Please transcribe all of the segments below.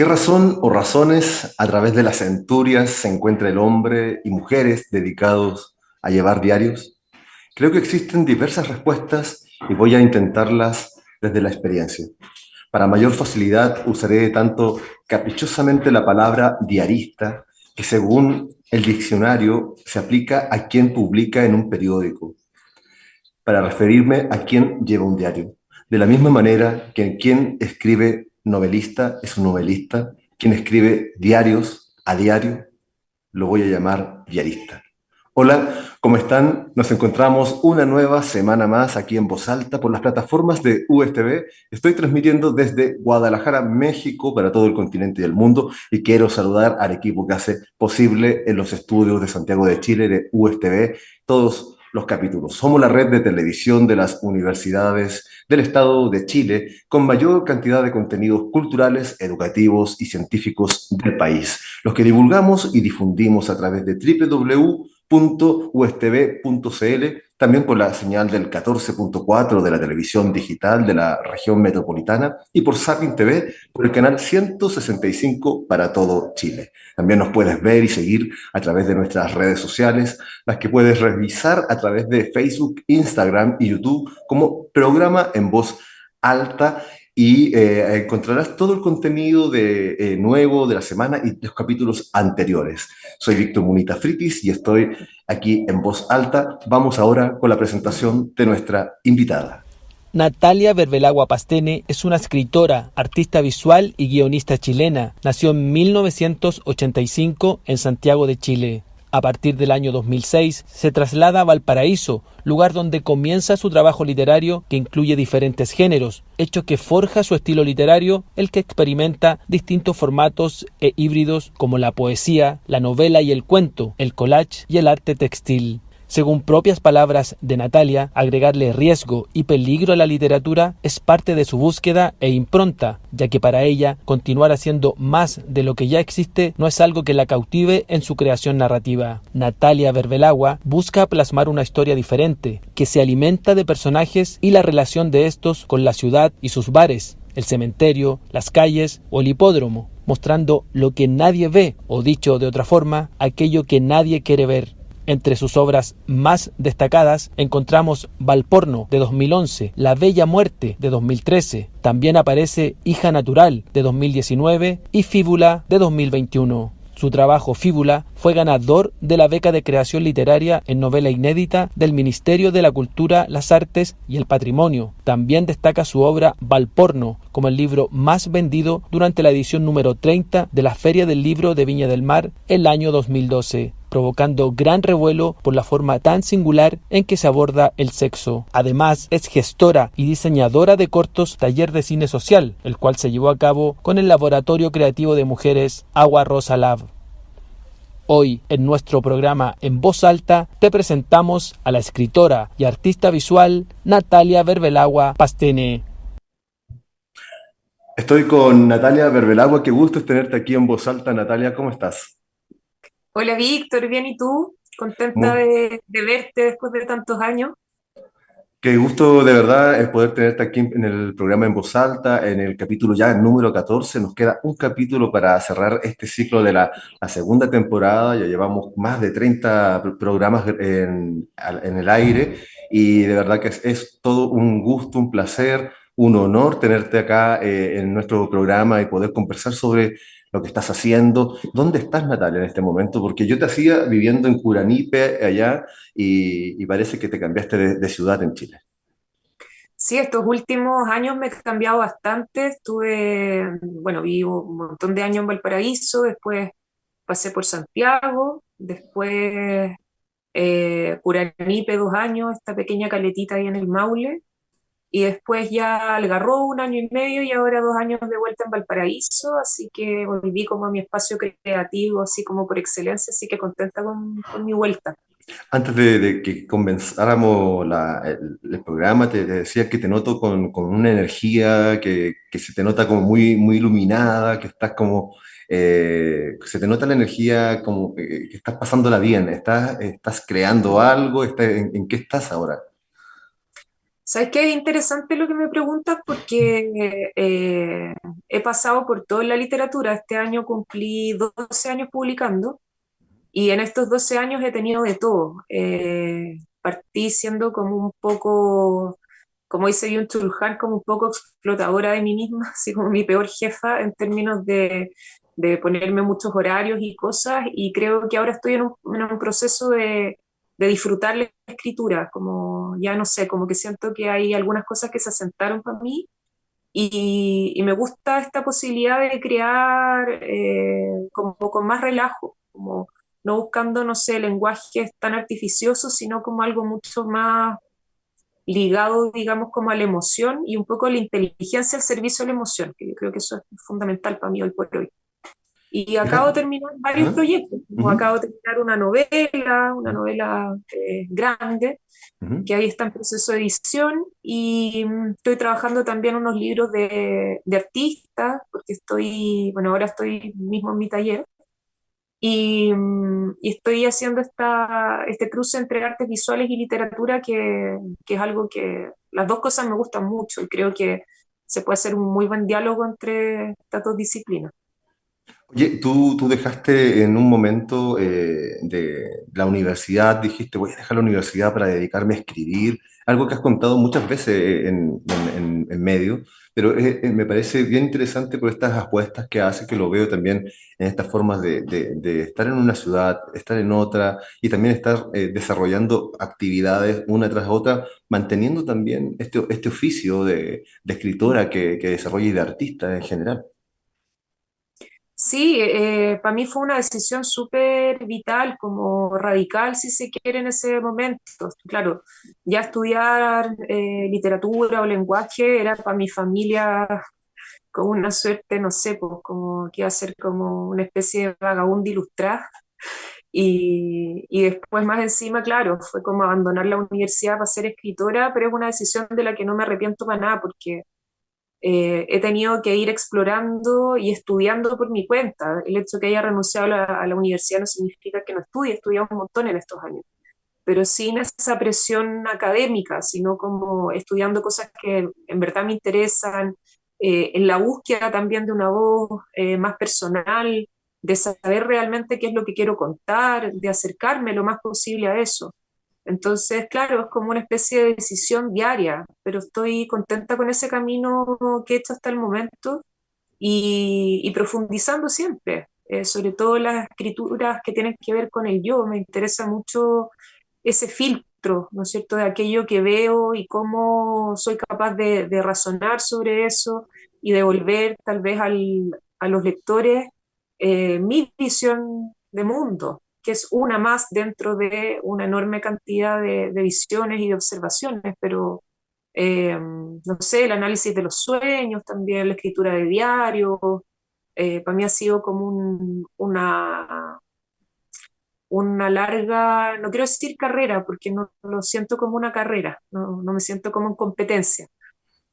qué razón o razones a través de las centurias se encuentra el hombre y mujeres dedicados a llevar diarios? Creo que existen diversas respuestas y voy a intentarlas desde la experiencia. Para mayor facilidad usaré tanto caprichosamente la palabra diarista, que según el diccionario se aplica a quien publica en un periódico, para referirme a quien lleva un diario. De la misma manera que quien escribe novelista es un novelista, quien escribe diarios a diario lo voy a llamar diarista. Hola, ¿cómo están? Nos encontramos una nueva semana más aquí en Voz Alta por las plataformas de USTV. Estoy transmitiendo desde Guadalajara, México, para todo el continente y el mundo y quiero saludar al equipo que hace posible en los estudios de Santiago de Chile, de USTV, todos los capítulos. Somos la red de televisión de las universidades del Estado de Chile con mayor cantidad de contenidos culturales, educativos y científicos del país, los que divulgamos y difundimos a través de www.ustv.cl, también por la señal del 14.4 de la televisión digital de la región metropolitana y por Sapin TV por el canal 165 para todo Chile. También nos puedes ver y seguir a través de nuestras redes sociales, las que puedes revisar a través de Facebook, Instagram y YouTube como programa en voz alta y encontrarás todo el contenido nuevo de la semana y los capítulos anteriores. Soy Víctor Munita Fritis y estoy aquí en voz alta. Vamos ahora con la presentación de nuestra invitada. Natalia Vervelagua Pastene es una escritora, artista visual y guionista chilena. Nació en 1985 en Santiago de Chile. A partir del año 2006 se traslada a Valparaíso, lugar donde comienza su trabajo literario que incluye diferentes géneros, hecho que forja su estilo literario, el que experimenta distintos formatos e híbridos como la poesía, la novela y el cuento, el collage y el arte textil. Según propias palabras de Natalia, agregarle riesgo y peligro a la literatura es parte de su búsqueda e impronta, ya que para ella continuar haciendo más de lo que ya existe no es algo que la cautive en su creación narrativa. Natalia Vervelagua busca plasmar una historia diferente, que se alimenta de personajes y la relación de estos con la ciudad y sus bares, el cementerio, las calles o el hipódromo, mostrando lo que nadie ve, o dicho de otra forma, aquello que nadie quiere ver. Entre sus obras más destacadas encontramos Valporno de 2011, La Bella Muerte de 2013, también aparece Hija Natural de 2019 y Fíbula de 2021. Su trabajo Fíbula fue ganador de la beca de creación literaria en novela inédita del Ministerio de la Cultura, las Artes y el Patrimonio. También destaca su obra Valporno como el libro más vendido durante la edición número 30 de la Feria del Libro de Viña del Mar el año 2012. Provocando gran revuelo por la forma tan singular en que se aborda el sexo. Además, es gestora y diseñadora de cortos Taller de Cine Social, el cual se llevó a cabo con el Laboratorio Creativo de Mujeres Agua Rosa Lab. Hoy, en nuestro programa En Voz Alta, te presentamos a la escritora y artista visual Natalia Vervelagua Pastene. Estoy con Natalia Vervelagua. Qué gusto es tenerte aquí en voz alta, Natalia. ¿Cómo estás? Hola Víctor, bien, ¿y tú? Contenta Mu- de verte después de tantos años. Qué gusto de verdad es poder tenerte aquí en el programa en voz alta, en el capítulo ya número 14. Nos queda un capítulo para cerrar este ciclo de la segunda temporada. Ya llevamos más de 30 programas en el aire y de verdad que es todo un gusto, un placer, un honor tenerte acá en nuestro programa y poder conversar sobre lo que estás haciendo. ¿Dónde estás, Natalia, en este momento? Porque yo te hacía viviendo en Curanipe, allá, y parece que te cambiaste de ciudad en Chile. Sí, estos últimos años me he cambiado bastante. Vivo un montón de años en Valparaíso, después pasé por Santiago, después Curanipe 2 años, esta pequeña caletita ahí en el Maule, y después ya Algarrobo 1 año y medio y ahora 2 años de vuelta en Valparaíso, así que volví como a mi espacio creativo, así como por excelencia, así que contenta con mi vuelta. Antes de que comenzáramos el programa, te decía que te noto con una energía que se te nota como muy iluminada, que estás como, se te nota la energía como que estás pasándola bien, estás creando algo, en qué estás ahora? ¿Sabes qué? Es interesante lo que me preguntas porque he pasado por toda la literatura. Este año cumplí 12 años publicando y en estos 12 años he tenido de todo. Partí siendo como un poco, como dice Byung-Chul Han, como un poco explotadora de mí misma, así como mi peor jefa en términos de ponerme muchos horarios y cosas, y creo que ahora estoy en un proceso de disfrutar la escritura, como ya no sé, como que siento que hay algunas cosas que se asentaron para mí y me gusta esta posibilidad de crear como con más relajo, como no buscando, no sé, lenguajes tan artificiosos, sino como algo mucho más ligado, digamos, como a la emoción y un poco a la inteligencia al servicio de la emoción, que yo creo que eso es fundamental para mí hoy por hoy. Y acabo de Fíjate. terminar varios Ajá, proyectos, como ujú, acabo de terminar una novela grande, ujú. que ahí está en proceso de edición y estoy trabajando también unos libros de artistas, porque estoy, bueno, ahora estoy mismo en mi taller y estoy haciendo este cruce entre artes visuales y literatura que es algo que las dos cosas me gustan mucho y creo que se puede hacer un muy buen diálogo entre estas dos disciplinas. Oye, tú dejaste en un momento de la universidad, dijiste, voy a dejar la universidad para dedicarme a escribir, algo que has contado muchas veces en medio, pero me parece bien interesante por estas apuestas que hace, que lo veo también en estas formas de estar en una ciudad, estar en otra, y también estar desarrollando actividades una tras otra, manteniendo también este oficio de escritora que desarrolla y de artista en general. Sí, para mí fue una decisión súper vital, como radical, si se quiere, en ese momento. Claro, ya estudiar literatura o lenguaje era para mi familia como una suerte, no sé, pues como que iba a ser como una especie de vagabunda ilustrada. Y después más encima, claro, fue como abandonar la universidad para ser escritora, pero es una decisión de la que no me arrepiento para nada, porque he tenido que ir explorando y estudiando por mi cuenta. El hecho de que haya renunciado a la universidad no significa que no estudie, he estudiado un montón en estos años, pero sin esa presión académica, sino como estudiando cosas que en verdad me interesan, en la búsqueda también de una voz más personal, de saber realmente qué es lo que quiero contar, de acercarme lo más posible a eso. Entonces, claro, es como una especie de decisión diaria, pero estoy contenta con ese camino que he hecho hasta el momento y profundizando siempre, sobre todo las escrituras que tienen que ver con el yo. Me interesa mucho ese filtro, ¿no es cierto?, de aquello que veo y cómo soy capaz de razonar sobre eso y devolver tal vez a los lectores mi visión de mundo, que es una más dentro de una enorme cantidad de visiones y de observaciones, pero no sé, el análisis de los sueños también, la escritura de diarios, para mí ha sido como una larga, no quiero decir carrera, porque no lo siento como una carrera, no me siento como en competencia,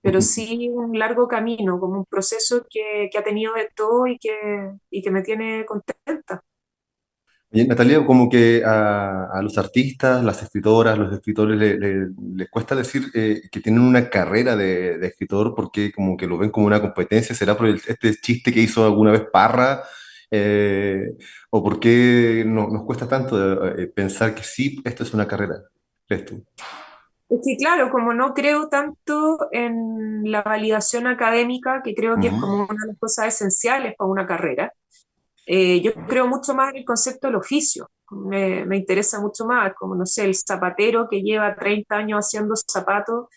pero sí un largo camino, como un proceso que ha tenido de todo y que me tiene contenta. Oye, Natalia, como que a los artistas, las escritoras, los escritores les cuesta decir que tienen una carrera de escritor porque como que lo ven como una competencia. ¿Será por este chiste que hizo alguna vez Parra? ¿O por qué nos cuesta tanto pensar que sí, esto es una carrera? ¿Crees tú? Es que claro, como no creo tanto en la validación académica, que creo que es Ujú. como una de las cosas esenciales para una carrera, yo creo mucho más en el concepto del oficio. Me interesa mucho más, como no sé, el zapatero que lleva 30 años haciendo zapatos,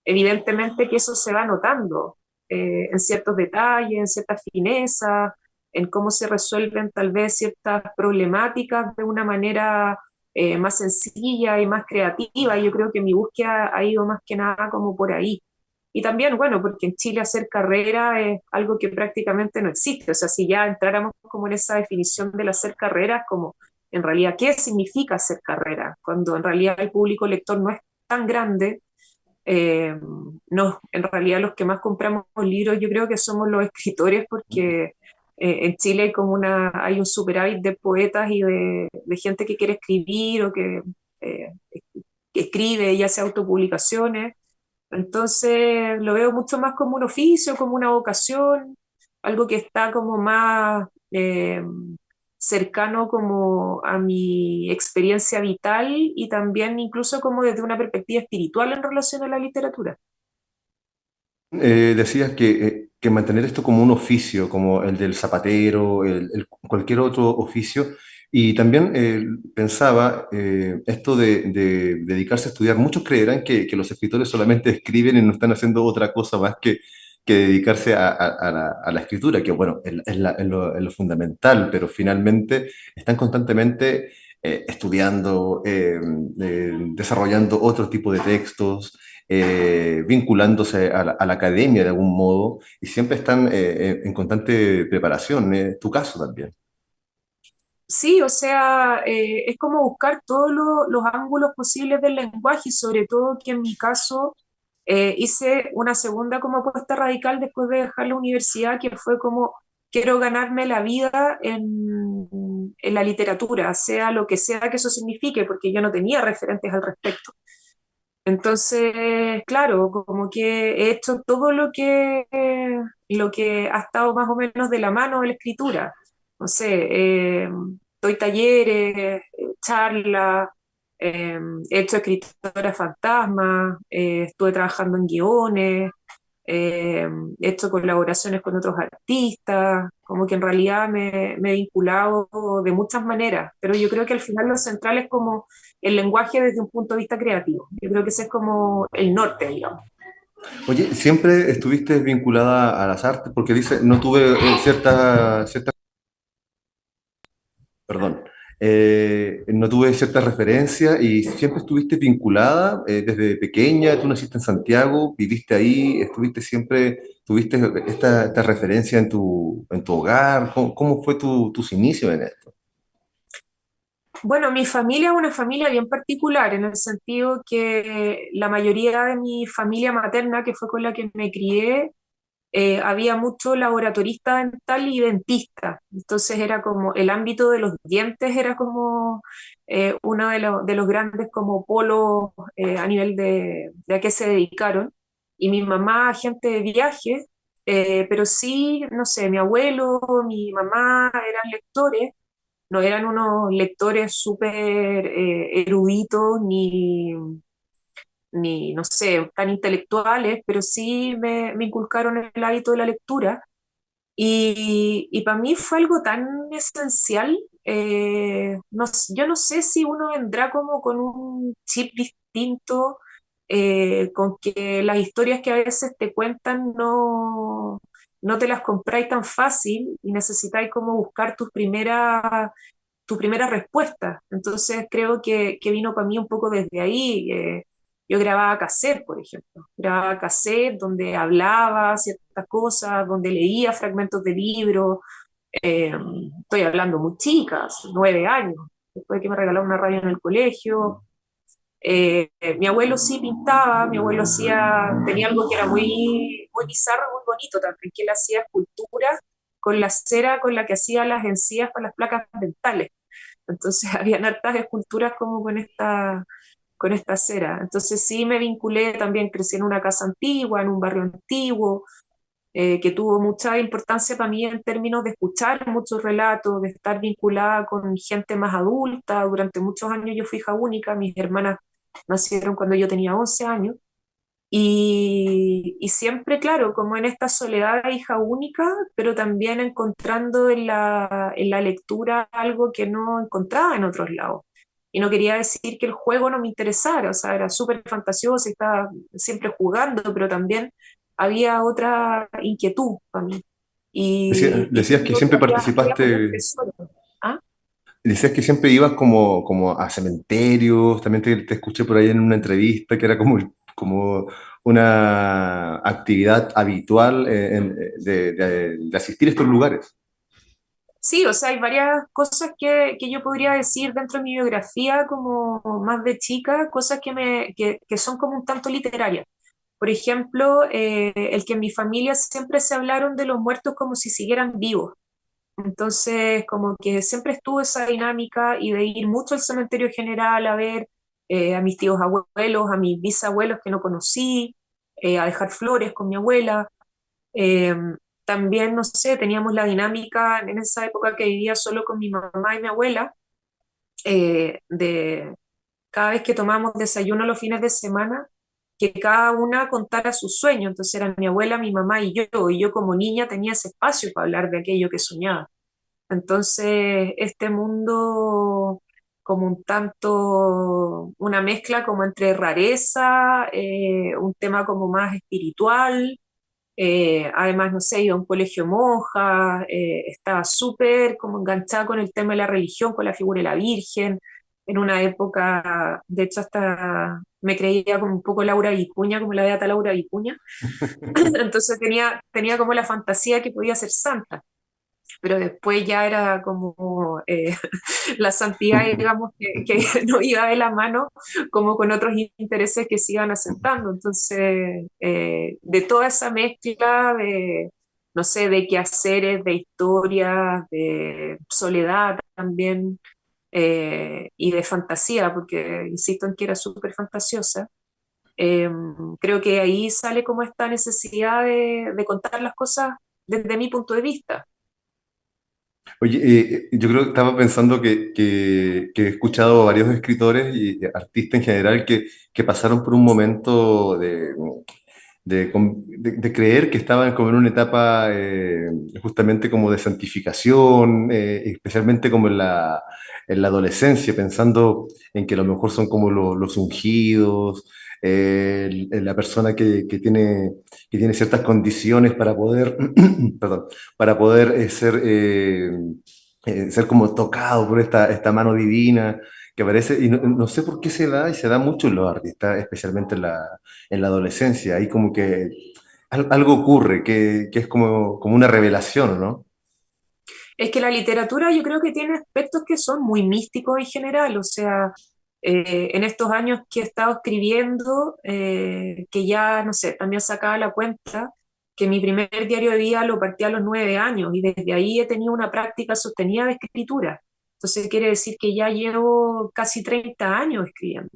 evidentemente que eso se va notando en ciertos detalles, en ciertas finezas, en cómo se resuelven tal vez ciertas problemáticas de una manera más sencilla y más creativa. Yo creo que mi búsqueda ha ido más que nada como por ahí. Y también, bueno, porque en Chile hacer carrera es algo que prácticamente no existe. O sea, si ya entráramos como en esa definición del hacer carrera, es como, en realidad, ¿qué significa hacer carrera? Cuando en realidad el público lector no es tan grande, eh, no, en realidad los que más compramos libros yo creo que somos los escritores porque en Chile hay como hay un superávit de poetas y de gente que quiere escribir o eh, que escribe, ya sea autopublicaciones. Entonces lo veo mucho más como un oficio, como una vocación, algo que está como más cercano como a mi experiencia vital y también incluso como desde una perspectiva espiritual en relación a la literatura. Decías que mantener esto como un oficio, como el del zapatero, cualquier otro oficio, y también pensaba esto de dedicarse a estudiar. Muchos creerán que los escritores solamente escriben y no están haciendo otra cosa más que dedicarse a la escritura, que bueno, es lo fundamental, pero finalmente están constantemente estudiando, desarrollando otro tipo de textos, vinculándose a la academia de algún modo y siempre están en constante preparación. Es tu caso también. Sí, o sea, es como buscar todos los ángulos posibles del lenguaje y sobre todo que en mi caso hice una segunda como apuesta radical después de dejar la universidad, que fue como quiero ganarme la vida en la literatura, sea lo que sea que eso signifique, porque yo no tenía referentes al respecto. Entonces, claro, como que he hecho todo lo que ha estado más o menos de la mano de la escritura. No sé, doy talleres, charlas, he hecho escritora fantasma, estuve trabajando en guiones, eh, he hecho colaboraciones con otros artistas, como que en realidad me he vinculado de muchas maneras, pero yo creo que al final lo central es como el lenguaje desde un punto de vista creativo. Yo creo que ese es como el norte, digamos. Oye, ¿siempre estuviste vinculada a las artes? Porque dice, no tuve perdón, no tuve cierta referencia y siempre estuviste vinculada desde pequeña. Tú naciste en Santiago, viviste ahí, estuviste siempre, tuviste esta referencia en tu hogar. ¿Cómo fue tus inicios en esto? Bueno, mi familia es una familia bien particular en el sentido que la mayoría de mi familia materna, que fue con la que me crié, había mucho laboratorista dental y dentista. Entonces era como el ámbito de los dientes era como uno de los grandes como polos a nivel de a qué se dedicaron. Y mi mamá, agente de viajes, pero sí, no sé, mi abuelo, mi mamá eran lectores, no eran unos lectores súper eruditos ni, no sé, tan intelectuales, pero sí me inculcaron el hábito de la lectura y para mí fue algo tan esencial. Yo no sé si uno vendrá como con un chip distinto, con que las historias que a veces te cuentan no te las compráis tan fácil y necesitáis como buscar tu primera respuesta. Entonces creo que vino para mí un poco desde ahí. Yo grababa cassette, por ejemplo. Grababa cassette donde hablaba ciertas cosas, donde leía fragmentos de libros. Eh, Estoy hablando muy chicas, 9 años, después de que me regalaron una radio en el colegio. Mi abuelo sí pintaba, mi abuelo tenía algo que era muy, muy bizarro, muy bonito también, que él hacía esculturas con la cera con la que hacía las encías para las placas dentales. Entonces habían hartas esculturas como con esta cera. Entonces sí me vinculé también, crecí en una casa antigua, en un barrio antiguo, que tuvo mucha importancia para mí en términos de escuchar muchos relatos, de estar vinculada con gente más adulta. Durante muchos años yo fui hija única, mis hermanas nacieron cuando yo tenía 11 años. Y siempre, claro, como en esta soledad de hija única, pero también encontrando en la lectura algo que no encontraba en otros lados. Y no quería decir que el juego no me interesara, o sea, era súper fantasioso y estaba siempre jugando, pero también había otra inquietud para mí. Y Decías que creo siempre que había como un participaste. tesoro. ¿Ah? Decías que siempre ibas como a cementerios, también te escuché por ahí en una entrevista que era como una actividad habitual de asistir a estos lugares. Sí, o sea, hay varias cosas que yo podría decir dentro de mi biografía como más de chica, cosas que son como un tanto literarias. Por ejemplo, el que en mi familia siempre se hablaron de los muertos como si siguieran vivos. Entonces, como que siempre estuvo esa dinámica y de ir mucho al cementerio general a ver a mis tíos abuelos, a mis bisabuelos que no conocí. a dejar flores con mi abuela. Eh, También, no sé, teníamos la dinámica en esa época que vivía solo con mi mamá y mi abuela, de cada vez que tomábamos desayuno los fines de semana, que cada una contara su sueño. Entonces eran mi abuela, mi mamá y yo como niña tenía ese espacio para hablar de aquello que soñaba. Entonces, este mundo como un tanto, una mezcla como entre rareza, un tema como más espiritual, además, no sé, iba a un colegio monja, estaba súper como enganchada con el tema de la religión, con la figura de la Virgen, en una época, de hecho hasta me creía como un poco Laura Vicuña, como la beata Laura Vicuña, entonces tenía como la fantasía que podía ser santa, pero después ya era como la santidad, digamos, que no iba de la mano como con otros intereses que se iban asentando. Entonces, de toda esa mezcla de, no sé, de quehaceres, de historias, de soledad también, y de fantasía, porque insisto en que era súper fantasiosa. eh, Creo que ahí sale como esta necesidad de contar las cosas desde mi punto de vista. Oye, yo creo que estaba pensando que he escuchado a varios escritores y artistas en general que pasaron por un momento de creer que estaban como en una etapa justamente como de santificación, especialmente como en la adolescencia, pensando en que a lo mejor son como los ungidos, la persona que tiene ciertas condiciones para poder, perdón, para poder ser como tocado por esta mano divina que aparece, y no sé por qué se da, y se da mucho en los artistas, especialmente en la adolescencia, ahí como que algo ocurre, que es como una revelación, ¿no? Es que la literatura yo creo que tiene aspectos que son muy místicos en general, o sea, en estos años que he estado escribiendo, que ya, no sé, también sacaba la cuenta que mi primer diario de vida lo partí a los 9 años y desde ahí he tenido una práctica sostenida de escritura. Entonces quiere decir que ya llevo casi 30 años escribiendo.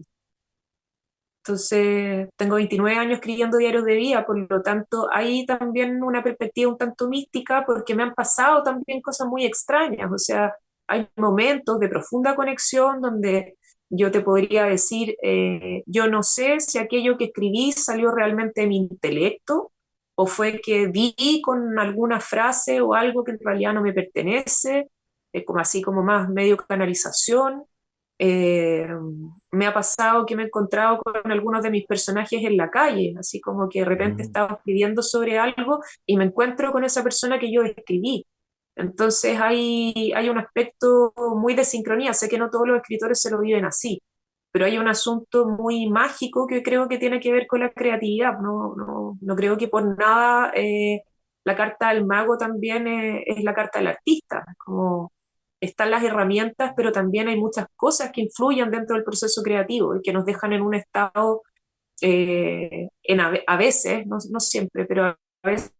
Entonces, tengo 29 años escribiendo diarios de vida, por lo tanto, hay también una perspectiva un tanto mística porque me han pasado también cosas muy extrañas, o sea, hay momentos de profunda conexión donde yo te podría decir, yo no sé si aquello que escribí salió realmente de mi intelecto o fue que di con alguna frase o algo que en realidad no me pertenece, como así como más medio canalización. Eh, Me ha pasado que me he encontrado con algunos de mis personajes en la calle, así como que de repente Mm. estaba escribiendo sobre algo y me encuentro con esa persona que yo escribí. Entonces hay un aspecto muy de sincronía. Sé que no todos los escritores se lo viven así, pero hay un asunto muy mágico que creo que tiene que ver con la creatividad. No creo que por nada la carta del mago también es la carta del artista. Como están las herramientas, pero también hay muchas cosas que influyen dentro del proceso creativo y que nos dejan en un estado, a veces, no siempre, pero a veces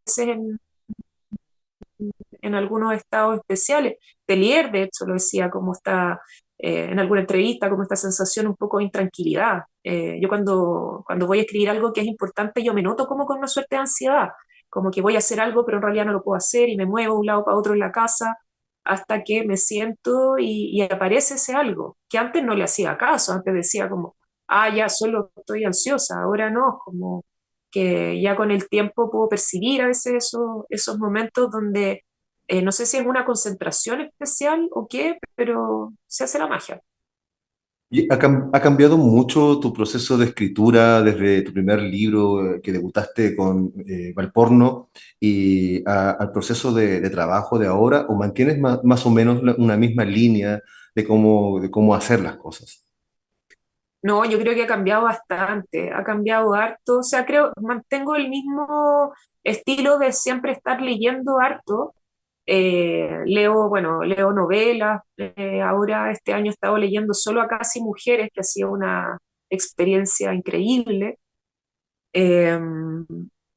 en algunos estados especiales. Telier, de hecho, lo decía, como está en alguna entrevista, como esta sensación un poco de intranquilidad. Yo cuando voy a escribir algo que es importante, yo me noto como con una suerte de ansiedad, como que voy a hacer algo, pero en realidad no lo puedo hacer y me muevo de un lado para otro en la casa hasta que me siento y aparece ese algo, que antes no le hacía caso, antes decía como, ah, ya solo estoy ansiosa, ahora no, como que ya con el tiempo puedo percibir a veces esos momentos donde no sé si es una concentración especial o qué, pero se hace la magia. ¿Y ha cambiado mucho tu proceso de escritura desde tu primer libro que debutaste con Valporno y al proceso de trabajo de ahora? ¿O mantienes más o menos una misma línea de cómo hacer las cosas? No, yo creo que ha cambiado bastante, ha cambiado harto, o sea, creo, mantengo el mismo estilo de siempre estar leyendo harto. Leo, bueno, leo novelas, ahora este año he estado leyendo solo a Casi Mujeres, que ha sido una experiencia increíble. Eh,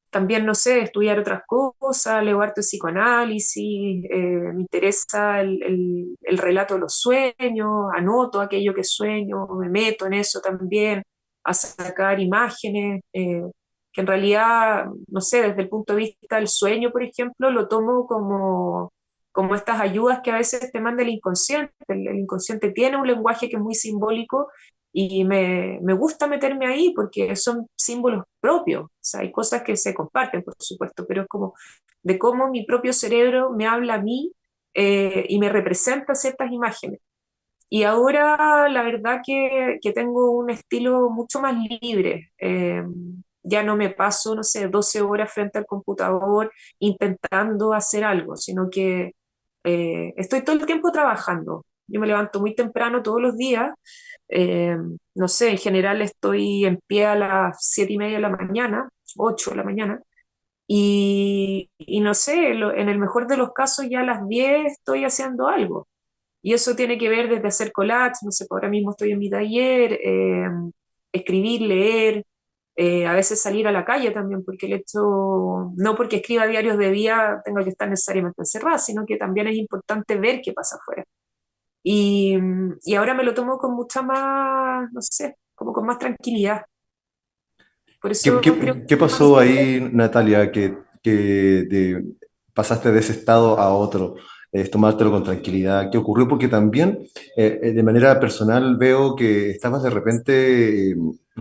También, no sé, estudiar otras cosas, leo harto de psicoanálisis, me interesa el relato de los sueños, anoto aquello que sueño, me meto en eso también, a sacar imágenes. que en realidad, no sé, desde el punto de vista del sueño, por ejemplo, lo tomo como estas ayudas que a veces te manda el inconsciente. El inconsciente tiene un lenguaje que es muy simbólico y me gusta meterme ahí porque son símbolos propios. O sea, hay cosas que se comparten, por supuesto, pero es como de cómo mi propio cerebro me habla a mí y me representa ciertas imágenes. Y ahora la verdad que tengo un estilo mucho más libre. Ya no me paso, no sé, 12 horas frente al computador intentando hacer algo, sino que estoy todo el tiempo trabajando. Yo me levanto muy temprano todos los días. eh, no sé, en general estoy en pie a las 7:30 de la mañana, 8 de la mañana. Y no sé, en el mejor de los casos ya a las 10 estoy haciendo algo. Y eso tiene que ver desde hacer collages, no sé, pues ahora mismo estoy en mi taller, escribir, leer, a veces salir a la calle también, porque el hecho, no porque escriba diarios de día tengo que estar necesariamente encerrada, sino que también es importante ver qué pasa afuera. Y ahora me lo tomo con mucha más, no sé, como con más tranquilidad. Por ¿Qué, eso creo que qué es más pasó difícil. ahí, Natalia, pasaste de ese estado a otro, tomártelo con tranquilidad? ¿Qué ocurrió? Porque también de manera personal veo que estabas de repente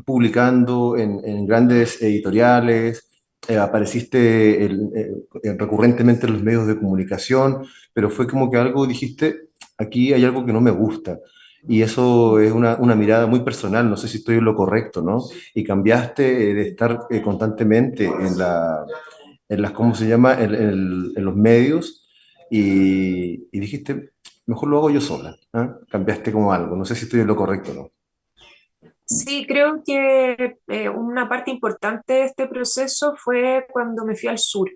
publicando en grandes editoriales, apareciste recurrentemente en los medios de comunicación, pero fue como que algo dijiste, aquí hay algo que no me gusta. Y eso es una mirada muy personal, no sé si estoy en lo correcto, ¿no? Y cambiaste de estar constantemente en las, ¿cómo se llama?, en los medios y dijiste, mejor lo hago yo sola, ¿ah? Cambiaste como algo, no sé si estoy en lo correcto, ¿no? Sí, creo que una parte importante de este proceso fue cuando me fui al sur.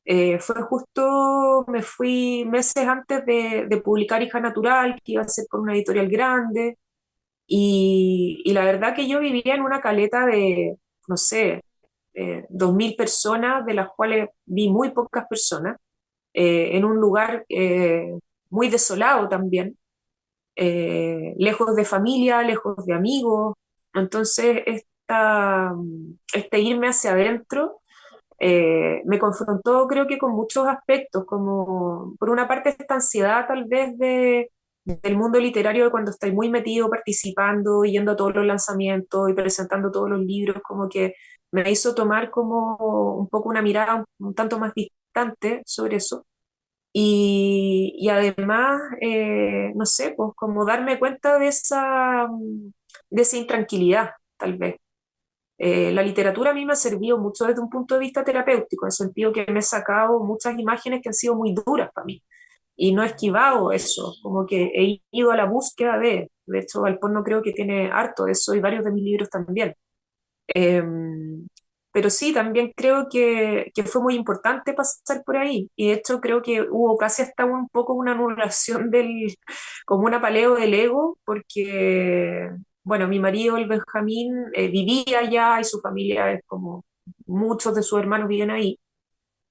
Fue justo, me fui meses antes de publicar Hija Natural, que iba a ser con una editorial grande, y la verdad que yo vivía en una caleta de, no sé, 2.000 personas, de las cuales vi muy pocas personas, en un lugar muy desolado también, lejos de familia, lejos de amigos. Entonces, este irme hacia adentro me confrontó creo que con muchos aspectos, como por una parte esta ansiedad tal vez del mundo literario de cuando estoy muy metido participando, y yendo a todos los lanzamientos y presentando todos los libros, como que me hizo tomar como un poco una mirada un tanto más distante sobre eso. Y además, no sé, pues como darme cuenta de esa intranquilidad, tal vez. La literatura a mí me ha servido mucho desde un punto de vista terapéutico, en el sentido que me he sacado muchas imágenes que han sido muy duras para mí y no he esquivado eso, como que he ido a la búsqueda de hecho, el porno creo que tiene harto de eso y varios de mis libros también. Eh, pero sí, también creo que fue muy importante pasar por ahí y de hecho creo que hubo casi hasta un poco una anulación como un apaleo del ego, porque, bueno, mi marido, el Benjamín, vivía allá y su familia es como muchos de sus hermanos viven ahí.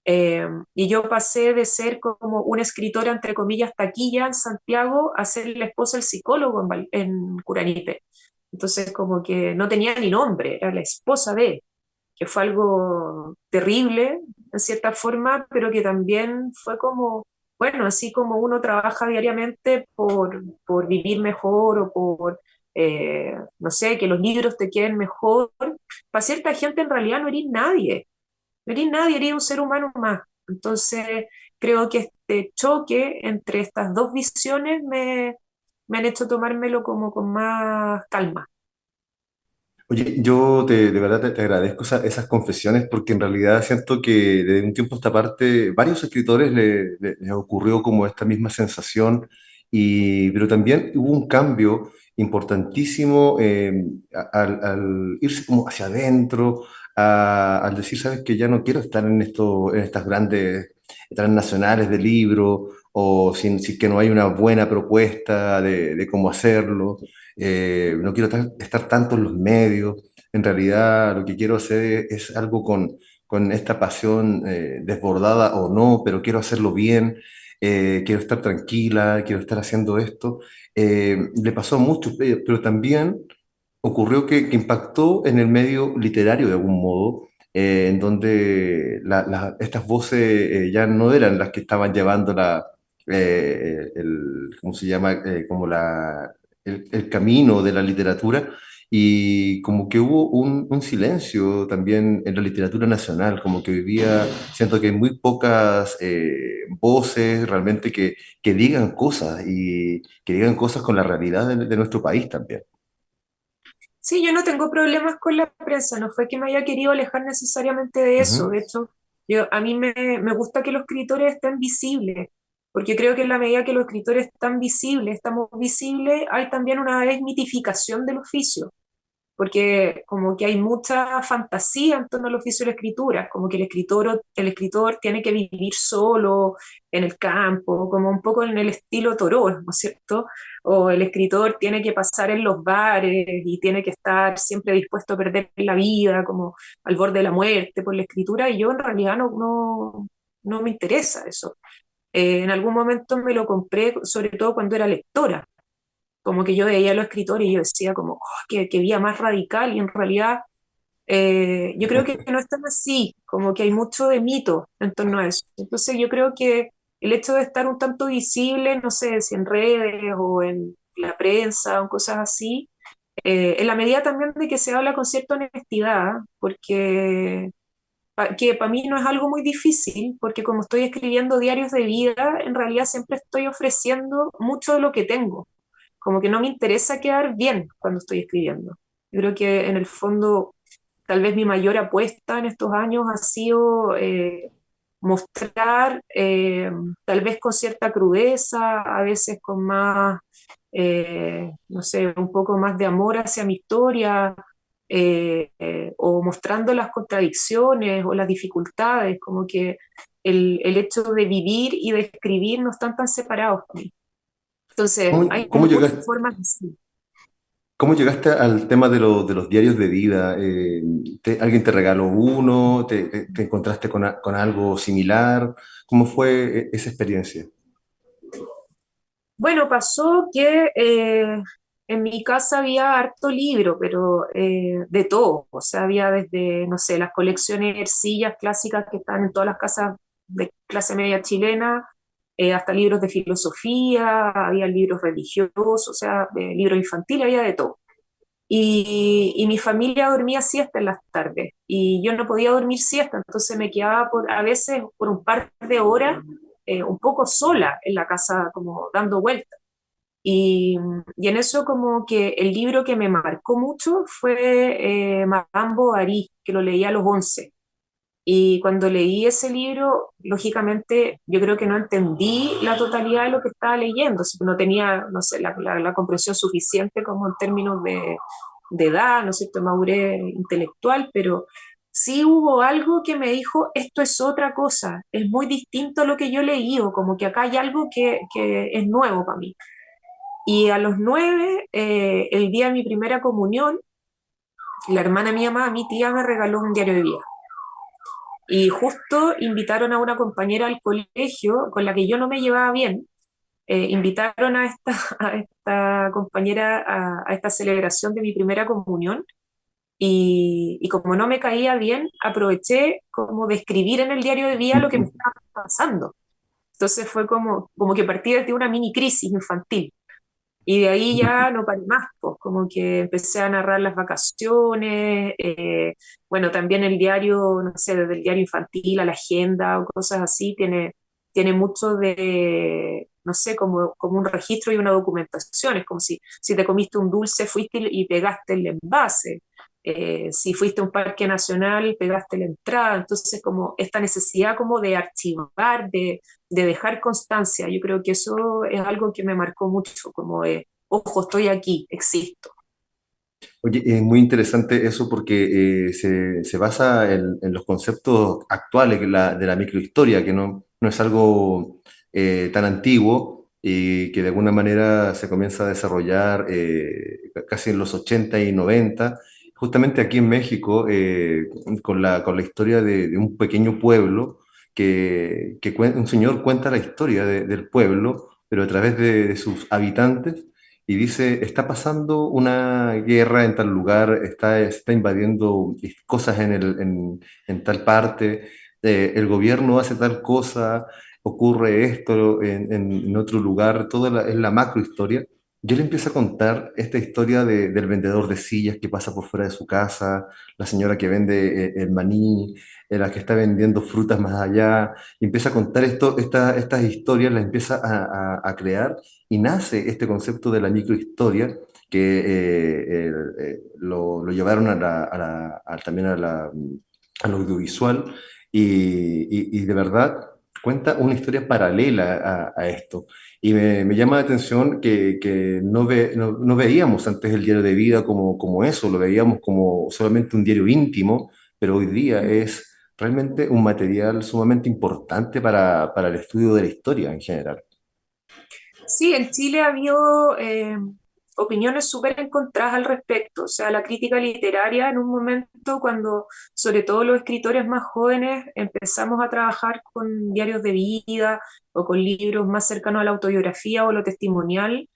Y yo pasé de ser como una escritora, entre comillas, taquilla en Santiago, a ser la esposa del psicólogo en Curanipe. Entonces, como que no tenía ni nombre, era la esposa de, que fue algo terrible, en cierta forma, pero que también fue como, bueno, así como uno trabaja diariamente por vivir mejor o no sé, que los libros te queden mejor, para cierta gente en realidad no eres nadie, eres un ser humano más. Entonces, creo que este choque entre estas dos visiones me han hecho tomármelo como con más calma. Oye, yo de verdad te agradezco esas confesiones porque en realidad siento que desde un tiempo a esta parte varios escritores les ocurrió como esta misma sensación, pero también hubo un cambio importantísimo al irse como hacia adentro, al decir, sabes que ya no quiero estar en estas grandes transnacionales de libro o sin que no hay una buena propuesta de cómo hacerlo. No quiero estar tanto en los medios. En realidad lo que quiero hacer es algo con esta pasión desbordada o no, pero quiero hacerlo bien, quiero estar tranquila, quiero estar haciendo esto. Le pasó mucho, pero también ocurrió que impactó en el medio literario de algún modo, en donde estas voces ya no eran las que estaban llevando ¿cómo se llama? Como el camino de la literatura. Y como que hubo un silencio también en la literatura nacional, como que vivía, siento que hay muy pocas voces realmente que digan cosas y que digan cosas con la realidad de nuestro país también. Sí, yo no tengo problemas con la prensa, no fue que me haya querido alejar necesariamente de eso. Ujú. De hecho, a mí me gusta que los escritores estén visibles, porque creo que en la medida que los escritores están visibles, estamos visibles, hay también una desmitificación del oficio, porque como que hay mucha fantasía en torno al oficio de la escritura, como que el escritor tiene que vivir solo en el campo, como un poco en el estilo Thoreau, ¿no es cierto? O el escritor tiene que pasar en los bares y tiene que estar siempre dispuesto a perder la vida, como al borde de la muerte por la escritura, y yo en realidad no me interesa eso. En algún momento me lo compré, sobre todo cuando era lectora, como que yo veía a los escritores y yo decía como, "Oh, qué vida más radical", y en realidad yo creo que no es tan así, como que hay mucho de mito en torno a eso. Entonces yo creo que el hecho de estar un tanto visible, no sé, si en redes o en la prensa o cosas así, en la medida también de que se habla con cierta honestidad, porque que para mí no es algo muy difícil, porque como estoy escribiendo diarios de vida, en realidad siempre estoy ofreciendo mucho de lo que tengo, como que no me interesa quedar bien cuando estoy escribiendo. Yo creo que en el fondo, tal vez mi mayor apuesta en estos años ha sido mostrar, tal vez con cierta crudeza, a veces con más, no sé, un poco más de amor hacia mi historia, o mostrando las contradicciones o las dificultades, como que el hecho de vivir y de escribir no están tan separados para mí. Entonces, ¿Cómo, hay cómo muchas llegaste, formas de ser. cómo llegaste al tema de los diarios de vida? ¿Alguien te regaló uno? ¿Te encontraste con algo similar? ¿Cómo fue esa experiencia? Bueno, pasó que en mi casa había harto libro, pero de todo. O sea, había desde, no sé, las colecciones de ercillas clásicas que están en todas las casas de clase media chilena, hasta libros de filosofía, había libros religiosos, o sea, libros infantiles, había de todo. Y mi familia dormía siesta en las tardes y yo no podía dormir siesta, entonces me quedaba a veces por un par de horas un poco sola en la casa, como dando vueltas. Y en eso como que el libro que me marcó mucho fue Madame Bovary, que lo leí a los 11. Y cuando leí ese libro, lógicamente yo creo que no entendí la totalidad de lo que estaba leyendo, así que no tenía, no sé, la comprensión suficiente como en términos de edad, no sé, de madurez intelectual, pero sí hubo algo que me dijo, esto es otra cosa, es muy distinto a lo que yo he leído, como que acá hay algo que es nuevo para mí. Y a los 9, el día de mi primera comunión, la hermana de mi mamá, mi tía, me regaló un diario de vida. Y justo invitaron a una compañera al colegio con la que yo no me llevaba bien. Invitaron a esta, a esta compañera a esta celebración de mi primera comunión. Y como no me caía bien, aproveché como de escribir en el diario de vida lo que me estaba pasando. Entonces fue como que partí desde una mini crisis infantil. Y de ahí ya no paré más, pues, como que empecé a narrar las vacaciones, bueno, también el diario, no sé, desde el diario infantil a la agenda o cosas así, tiene mucho de, no sé, como un registro y una documentación, es como si te comiste un dulce, fuiste y pegaste el envase, si fuiste a un parque nacional, pegaste la entrada, entonces como esta necesidad como de archivar, de dejar constancia. Yo creo que eso es algo que me marcó mucho, como de, ojo, estoy aquí, existo. Oye, es muy interesante eso porque se basa en los conceptos actuales de la microhistoria, que no es algo tan antiguo y que de alguna manera se comienza a desarrollar casi en los 80 y 90, justamente aquí en México, con la historia de un pequeño pueblo un señor cuenta la historia del pueblo, pero a través de sus habitantes y dice, está pasando una guerra en tal lugar, está invadiendo cosas en tal parte, el gobierno hace tal cosa, ocurre esto en otro lugar, es la macrohistoria. Yo le empiezo a contar esta historia del vendedor de sillas que pasa por fuera de su casa, la señora que vende el maní, la que está vendiendo frutas más allá, y empieza a contar estas historias, las empieza a crear, y nace este concepto de la microhistoria que lo llevaron también al audiovisual, y de verdad cuenta una historia paralela a esto. Y me llama la atención que no veíamos antes el diario de vida como eso, lo veíamos como solamente un diario íntimo, pero hoy día es realmente un material sumamente importante para el estudio de la historia en general. Sí, en Chile ha habido opiniones súper encontradas al respecto. O sea, la crítica literaria en un momento cuando, sobre todo los escritores más jóvenes, empezamos a trabajar con diarios de vida o con libros más cercanos a la autobiografía o lo testimonial,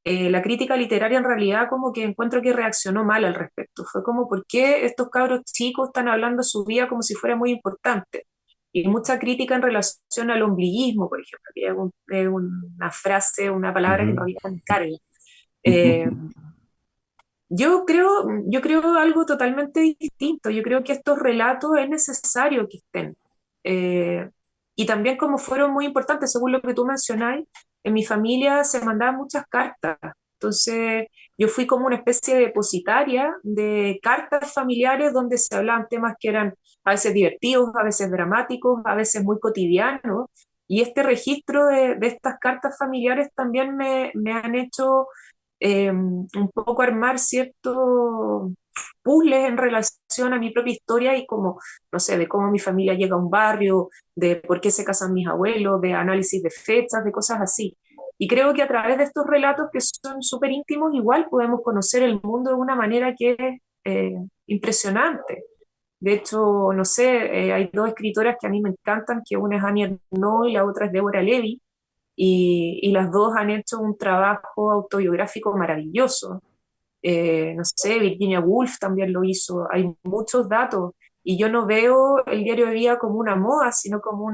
la crítica literaria en realidad como que encuentro que reaccionó mal al respecto. Fue como, ¿por qué estos cabros chicos están hablando de su vida como si fuera muy importante? Y mucha crítica en relación al ombliguismo, por ejemplo, que es una frase, una palabra que en Ujú. realidad me carga. Eh, yo creo algo totalmente distinto. Yo creo que estos relatos es necesario que estén. Eh, y también como fueron muy importantes, según lo que tú mencionáis, en mi familia se mandaban muchas cartas. Entonces, yo fui como una especie de depositaria de cartas familiares donde se hablaban temas que eran a veces divertidos, a veces dramáticos, a veces muy cotidianos. Y este registro de estas cartas familiares también me han hecho un poco armar ciertos puzzles en relación a mi propia historia y como, no sé, de cómo mi familia llega a un barrio, de por qué se casan mis abuelos, de análisis de fechas, de cosas así. Y creo que a través de estos relatos que son súper íntimos, igual podemos conocer el mundo de una manera que es impresionante. De hecho, no sé, hay dos escritoras que a mí me encantan, que una es Annie Ernaux y la otra es Deborah Levy, y las dos han hecho un trabajo autobiográfico maravilloso. No sé, Virginia Woolf también lo hizo, hay muchos datos y yo no veo el diario de vida como una moda, sino como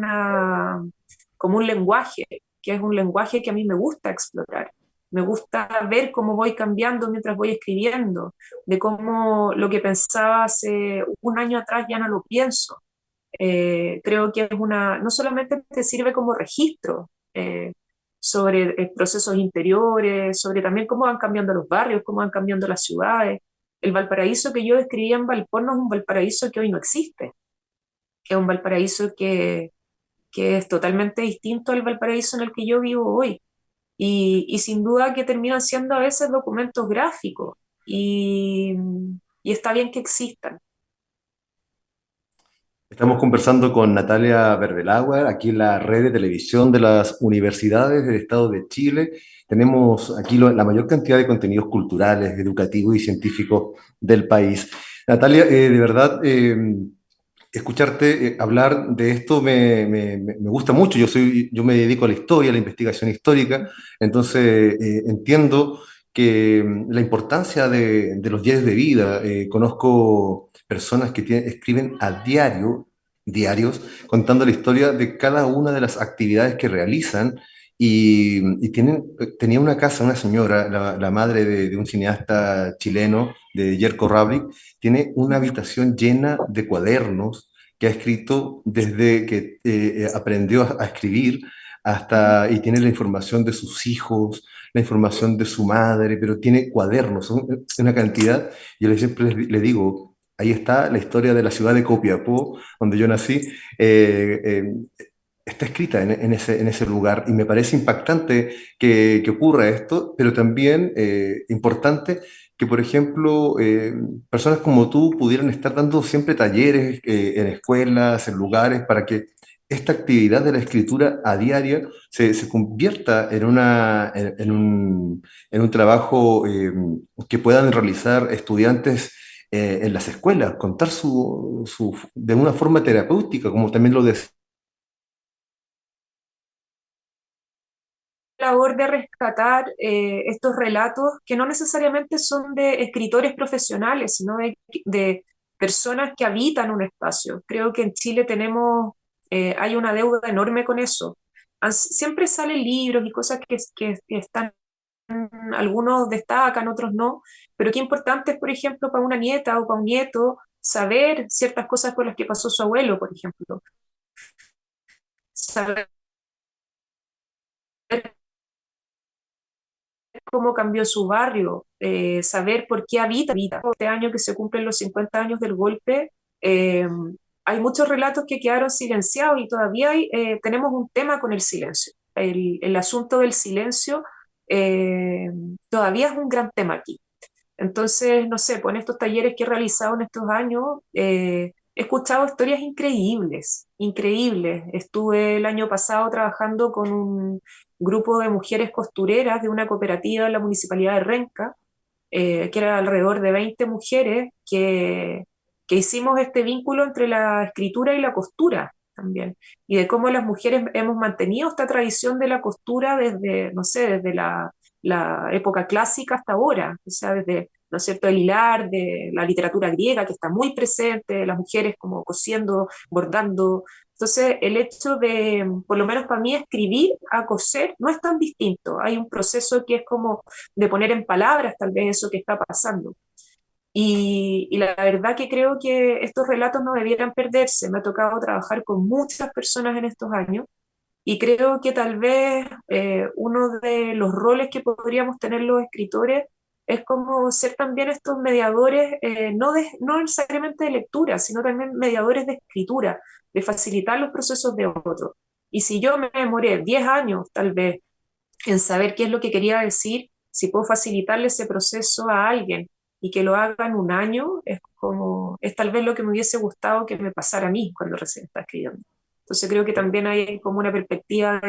como un lenguaje, que es un lenguaje que a mí me gusta explorar. Me gusta ver cómo voy cambiando mientras voy escribiendo, de cómo lo que pensaba hace un año atrás ya no lo pienso. Creo que es no solamente te sirve como registro sobre procesos interiores, sobre también cómo van cambiando los barrios, cómo van cambiando las ciudades. El Valparaíso que yo describía en Valpón no es un Valparaíso que hoy no existe, es un Valparaíso que es totalmente distinto al Valparaíso en el que yo vivo hoy. Y sin duda que terminan siendo a veces documentos gráficos y, y está bien que existan. Estamos conversando con Natalia Verdelagua, aquí en la red de televisión de las universidades del Estado de Chile. Tenemos aquí la mayor cantidad de contenidos culturales, educativos y científicos del país. Natalia, de verdad, escucharte hablar de esto me gusta mucho. Yo me dedico a la historia, a la investigación histórica, entonces entiendo que la importancia de los diarios de vida. Conozco personas que escriben a diarios, contando la historia de cada una de las actividades que realizan. Tenía una casa, una señora, la madre de un cineasta chileno, de Jerko Rabrik, tiene una habitación llena de cuadernos que ha escrito desde que aprendió a escribir y tiene la información de sus hijos, la información de su madre, pero tiene cuadernos, son una cantidad. Yo siempre le digo, ahí está la historia de la ciudad de Copiapó, donde yo nací, está escrita en ese lugar, y me parece impactante que ocurra esto, pero también importante que, por ejemplo, personas como tú pudieran estar dando siempre talleres en escuelas, en lugares, para que esta actividad de la escritura a diaria se convierta en un trabajo que puedan realizar estudiantes en las escuelas, contar de una forma terapéutica, como también lo decía labor de rescatar estos relatos que no necesariamente son de escritores profesionales, sino de personas que habitan un espacio. Creo que en Chile hay una deuda enorme con eso. Siempre salen libros y cosas que están, algunos destacan, otros no, pero qué importante es, por ejemplo, para una nieta o para un nieto saber ciertas cosas por las que pasó su abuelo, por ejemplo. Saber cómo cambió su barrio, saber por qué habita. Este año que se cumplen los 50 años del golpe, eh, hay muchos relatos que quedaron silenciados y todavía tenemos un tema con el silencio. El asunto del silencio todavía es un gran tema aquí. Entonces, no sé, pues en estos talleres que he realizado en estos años, he escuchado historias increíbles, increíbles. Estuve el año pasado trabajando con un grupo de mujeres costureras de una cooperativa en la municipalidad de Renca, que era alrededor de 20 mujeres que hicimos este vínculo entre la escritura y la costura también, y de cómo las mujeres hemos mantenido esta tradición de la costura desde, no sé, desde la época clásica hasta ahora, o sea, desde, ¿no es cierto?, el hilar de la literatura griega que está muy presente, las mujeres como cosiendo, bordando. Entonces, el hecho de, por lo menos para mí, escribir a coser no es tan distinto. Hay un proceso que es como de poner en palabras tal vez eso que está pasando. Y la verdad que creo que estos relatos no debieran perderse. Me ha tocado trabajar con muchas personas en estos años y creo que tal vez uno de los roles que podríamos tener los escritores es como ser también estos mediadores, no necesariamente de lectura, sino también mediadores de escritura, de facilitar los procesos de otros. Y si yo me demoré 10 años tal vez en saber qué es lo que quería decir, si puedo facilitarle ese proceso a alguien y que lo haga en un año, es tal vez lo que me hubiese gustado que me pasara a mí cuando recién estaba escribiendo. Entonces creo que también hay como una perspectiva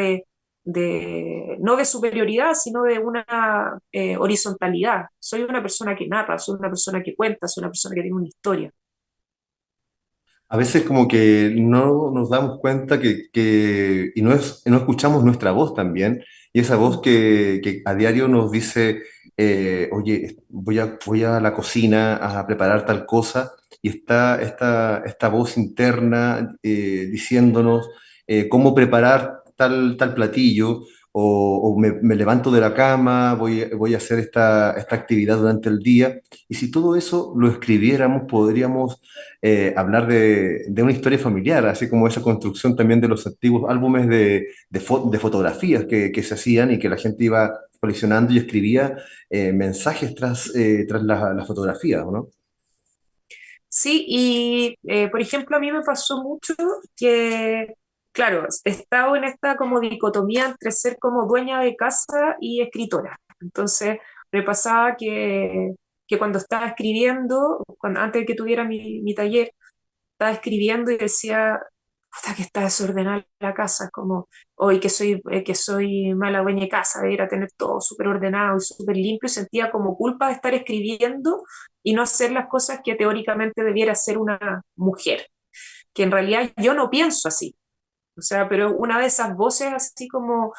no de superioridad, sino de una horizontalidad. Soy una persona que narra, soy una persona que cuenta, soy una persona que tiene una historia. A veces como que no nos damos cuenta y no escuchamos nuestra voz también, y esa voz que a diario nos dice, oye, voy a la cocina a preparar tal cosa, y está esta voz interna diciéndonos cómo preparar tal platillo, o me levanto de la cama, voy a hacer esta actividad durante el día, y si todo eso lo escribiéramos, podríamos hablar de una historia familiar, así como esa construcción también de los antiguos álbumes de fotografías que se hacían y que la gente iba coleccionando y escribía mensajes tras la fotografía, ¿no? Sí, y por ejemplo, a mí me pasó mucho que, claro, he estado en esta como dicotomía entre ser como dueña de casa y escritora. Entonces, me pasaba que cuando estaba escribiendo, antes de que tuviera mi taller, estaba escribiendo y decía, puta que está desordenada la casa, como hoy que soy mala dueña de casa, de ir a tener todo súper ordenado y súper limpio, y sentía como culpa de estar escribiendo y no hacer las cosas que teóricamente debiera hacer una mujer, que en realidad yo no pienso así, o sea, pero una de esas voces así como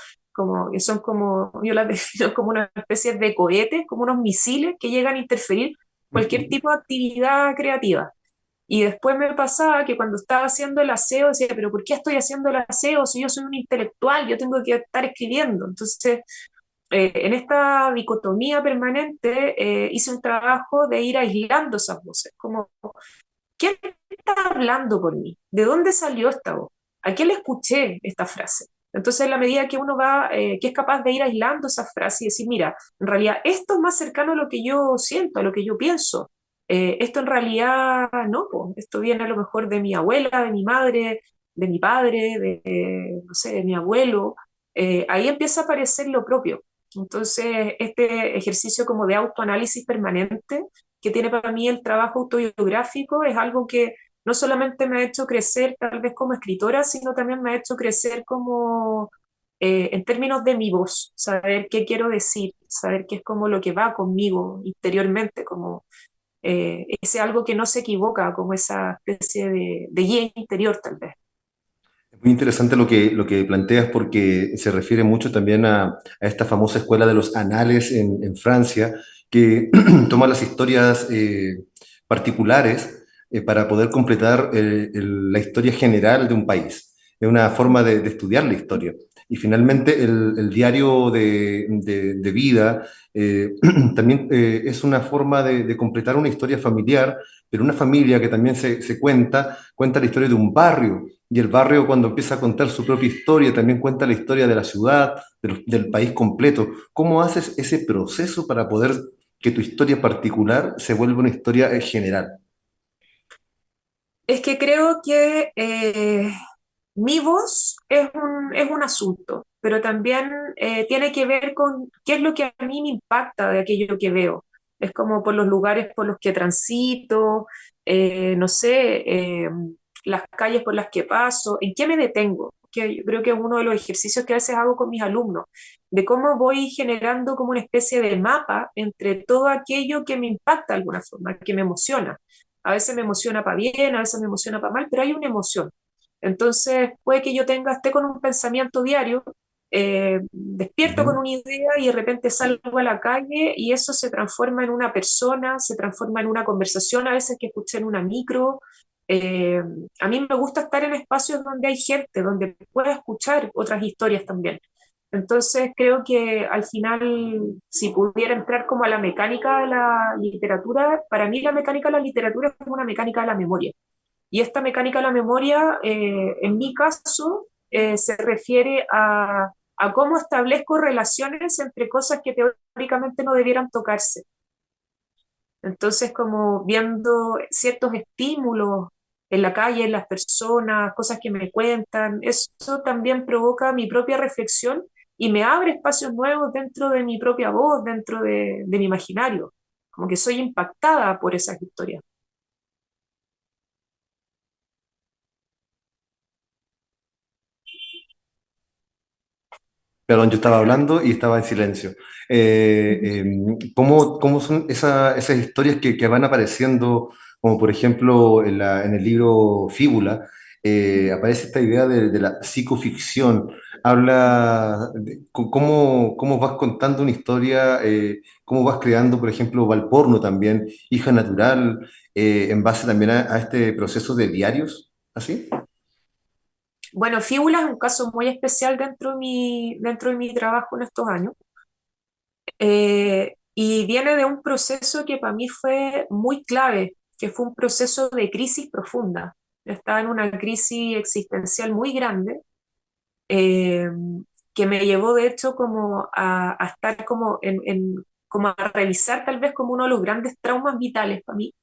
que son como, yo las defino como una especie de cohetes, como unos misiles que llegan a interferir cualquier tipo de actividad creativa. Y después me pasaba que cuando estaba haciendo el aseo decía, pero ¿por qué estoy haciendo el aseo si yo soy un intelectual? Yo tengo que estar escribiendo. Entonces, en esta dicotomía permanente, hice un trabajo de ir aislando esas voces, como, ¿quién está hablando por mí? ¿De dónde salió esta voz? ¿A quién le escuché esta frase? Entonces, en la medida que uno que es capaz de ir aislando esa frase y decir, mira, en realidad esto es más cercano a lo que yo siento, a lo que yo pienso. Esto en realidad no, po. Esto viene a lo mejor de mi abuela, de mi madre, de mi padre, no sé, de mi abuelo. Ahí empieza a aparecer lo propio. Entonces, este ejercicio como de autoanálisis permanente que tiene para mí el trabajo autobiográfico es algo que no solamente me ha hecho crecer tal vez como escritora, sino también me ha hecho crecer como en términos de mi voz, saber qué quiero decir, saber qué es como lo que va conmigo interiormente, como ese algo que no se equivoca, como esa especie de guía interior tal vez. Muy interesante lo que planteas porque se refiere mucho también a esta famosa escuela de los anales en Francia, que toma las historias particulares para poder completar la historia general de un país. Es una forma de estudiar la historia. Y finalmente el diario de vida también es una forma de completar una historia familiar, pero una familia que también se cuenta la historia de un barrio y el barrio cuando empieza a contar su propia historia, también cuenta la historia de la ciudad, del país completo. ¿Cómo haces ese proceso para poder que tu historia particular se vuelva una historia general? Es que creo que mi voz es un asunto, pero también tiene que ver con qué es lo que a mí me impacta de aquello que veo. Es como por los lugares por los que transito, no sé, las calles por las que paso, en qué me detengo, que yo creo que es uno de los ejercicios que a veces hago con mis alumnos, de cómo voy generando como una especie de mapa entre todo aquello que me impacta de alguna forma, que me emociona. A veces me emociona para bien, a veces me emociona para mal, pero hay una emoción. Entonces, puede que yo esté con un pensamiento diario, despierto con Ujú. una idea y de repente salgo a la calle y eso se transforma en una persona, se transforma en una conversación, a veces que escuché en una micro. Eh, a mí me gusta estar en espacios donde hay gente, donde pueda escuchar otras historias también. Entonces, creo que al final, si pudiera entrar como a la mecánica de la literatura, para mí la mecánica de la literatura es una mecánica de la memoria. Y esta mecánica de la memoria, en mi caso, se refiere a cómo establezco relaciones entre cosas que teóricamente no debieran tocarse. Entonces, como viendo ciertos estímulos en la calle, en las personas, cosas que me cuentan, eso también provoca mi propia reflexión y me abre espacios nuevos dentro de mi propia voz, dentro de mi imaginario. Como que soy impactada por esas historias. Perdón, yo estaba hablando y estaba en silencio. ¿Cómo son esas historias que van apareciendo, como por ejemplo en el libro Fíbula, aparece esta idea de la psicoficción? Habla de cómo vas contando una historia, cómo vas creando, por ejemplo, Valporno también, Hija Natural, en base también a este proceso de diarios, ¿así? Bueno, Fíbula es un caso muy especial dentro de mi trabajo en estos años, y viene de un proceso que para mí fue muy clave, que fue un proceso de crisis profunda. Estaba en una crisis existencial muy grande, eh, que me llevó de hecho como a estar como como a revisar tal vez como uno de los grandes traumas vitales para mí.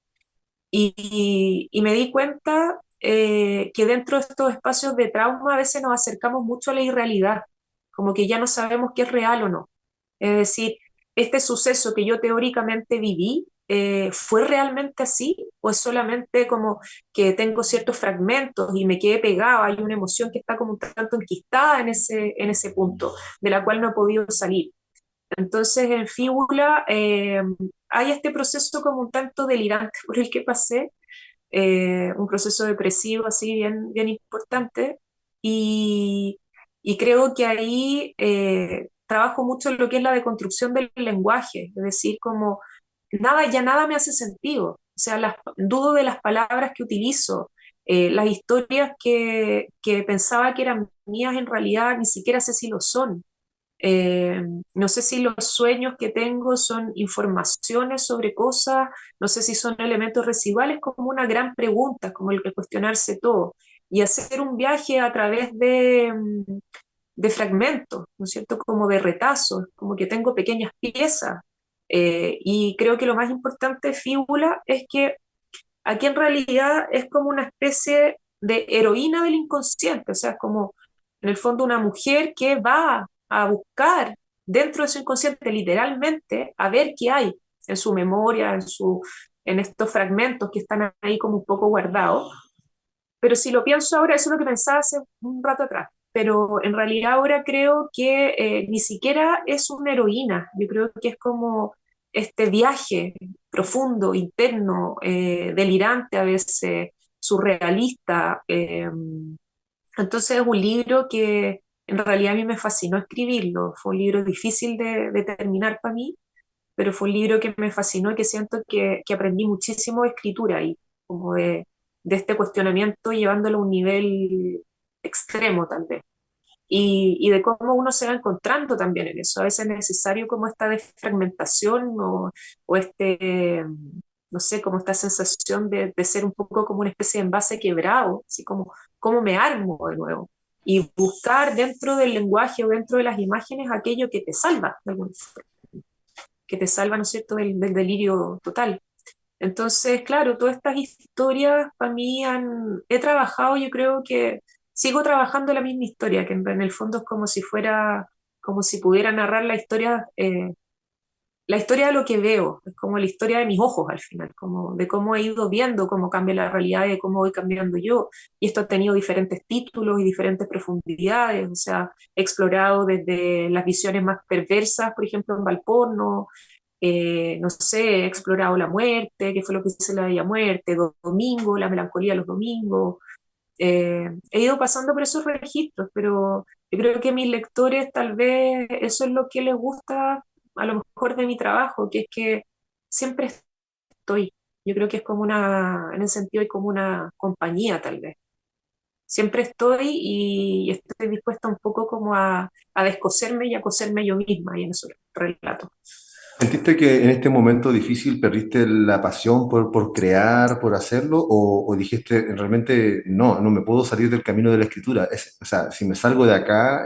Y me di cuenta que dentro de estos espacios de trauma a veces nos acercamos mucho a la irrealidad, como que ya no sabemos qué es real o no. Es decir, este suceso que yo teóricamente viví, ¿fue realmente así? ¿O es solamente como que tengo ciertos fragmentos y me quedé pegado? Hay una emoción que está como un tanto enquistada en ese punto, de la cual no he podido salir. Entonces, en Fíbula hay este proceso como un tanto delirante por el que pasé, un proceso depresivo así bien importante, y, y creo que ahí trabajo mucho en lo que es la deconstrucción del lenguaje, es decir, como ya nada me hace sentido, o sea, dudo de las palabras que utilizo, las historias que pensaba que eran mías en realidad ni siquiera sé si lo son. Eh, no sé si los sueños que tengo son informaciones sobre cosas, no sé si son elementos residuales, como una gran pregunta, como el que cuestionarse todo. Y hacer un viaje a través de fragmentos, ¿no es cierto? Como de retazos, como que tengo pequeñas piezas. Y creo que lo más importante de Fíbula es que aquí en realidad es como una especie de heroína del inconsciente, o sea, es como en el fondo una mujer que va a buscar dentro de su inconsciente literalmente a ver qué hay en su memoria, en estos fragmentos que están ahí como un poco guardados. Pero si lo pienso ahora, eso es lo que pensaba hace un rato atrás. Pero en realidad ahora creo que ni siquiera es una heroína. Yo creo que es como este viaje profundo, interno, delirante a veces, surrealista, Entonces es un libro que en realidad a mí me fascinó escribirlo. Fue un libro difícil de terminar para mí, pero fue un libro que me fascinó y que siento que aprendí muchísimo de escritura y como de este cuestionamiento llevándolo a un nivel extremo tal vez. Y de cómo uno se va encontrando también en eso. A veces es necesario como esta desfragmentación o este, no sé, como esta sensación de ser un poco como una especie de envase quebrado, así como cómo me armo de nuevo. Y buscar dentro del lenguaje o dentro de las imágenes aquello que te salva, de alguna forma, que te salva, ¿no es cierto?, del delirio total. Entonces, claro, todas estas historias para mí he trabajado, yo creo que sigo trabajando la misma historia, que en el fondo es como si fuera, como si pudiera narrar la historia de lo que veo, es como la historia de mis ojos al final, como de cómo he ido viendo cómo cambia la realidad y de cómo voy cambiando yo. Y esto ha tenido diferentes títulos y diferentes profundidades, o sea, he explorado desde las visiones más perversas, por ejemplo, en Valporno, no sé, he explorado la muerte, qué fue lo que hice la Bella Muerte, Domingo, la melancolía de los domingos. He ido pasando por esos registros, pero yo creo que a mis lectores tal vez eso es lo que les gusta a lo mejor de mi trabajo, que es que siempre estoy. Yo creo que es como una, en ese sentido, hay como una compañía tal vez. Siempre estoy y estoy dispuesta un poco como a descoserme y a coserme yo misma y en esos relatos. ¿Sentiste que en este momento difícil perdiste la pasión por crear, por hacerlo? O dijiste realmente no, no me puedo salir del camino de la escritura? O sea, si me salgo de acá,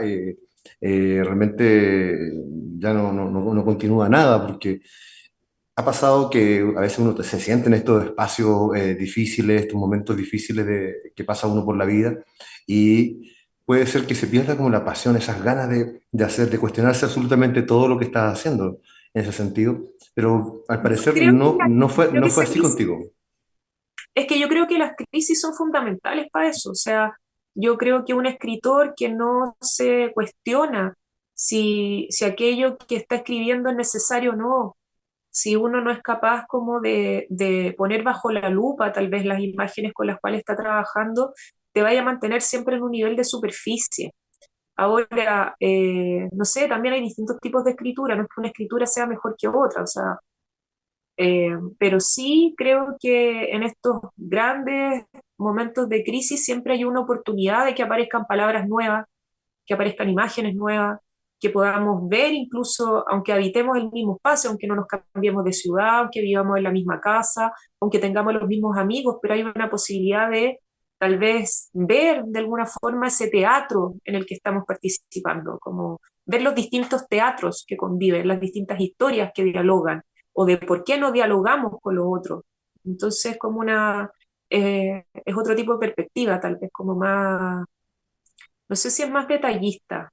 realmente ya no continúa nada, porque ha pasado que a veces uno se siente en estos espacios difíciles, estos momentos difíciles que pasa uno por la vida, y puede ser que se pierda como la pasión, esas ganas de hacer, de cuestionarse absolutamente todo lo que estás haciendo en ese sentido, pero al Yo parecer creo que, creo no que fue esa así crisis, contigo. es que yo creo que las crisis son fundamentales para eso. O sea, yo creo que un escritor que no se cuestiona si aquello que está escribiendo es necesario o no, si uno no es capaz como de poner bajo la lupa tal vez las imágenes con las cuales está trabajando, te vaya a mantener siempre en un nivel de superficie. Ahora, no sé, también hay distintos tipos de escritura, no es que una escritura sea mejor que otra, o sea, pero sí creo que en estos grandes momentos de crisis siempre hay una oportunidad de que aparezcan palabras nuevas, que aparezcan imágenes nuevas, que podamos ver incluso, aunque habitemos el mismo espacio, aunque no nos cambiemos de ciudad, aunque vivamos en la misma casa, aunque tengamos los mismos amigos, pero hay una posibilidad de tal vez ver de alguna forma ese teatro en el que estamos participando, como ver los distintos teatros que conviven, las distintas historias que dialogan, o de por qué no dialogamos con los otros. Entonces, como es otro tipo de perspectiva, tal vez como más, no sé si es más detallista.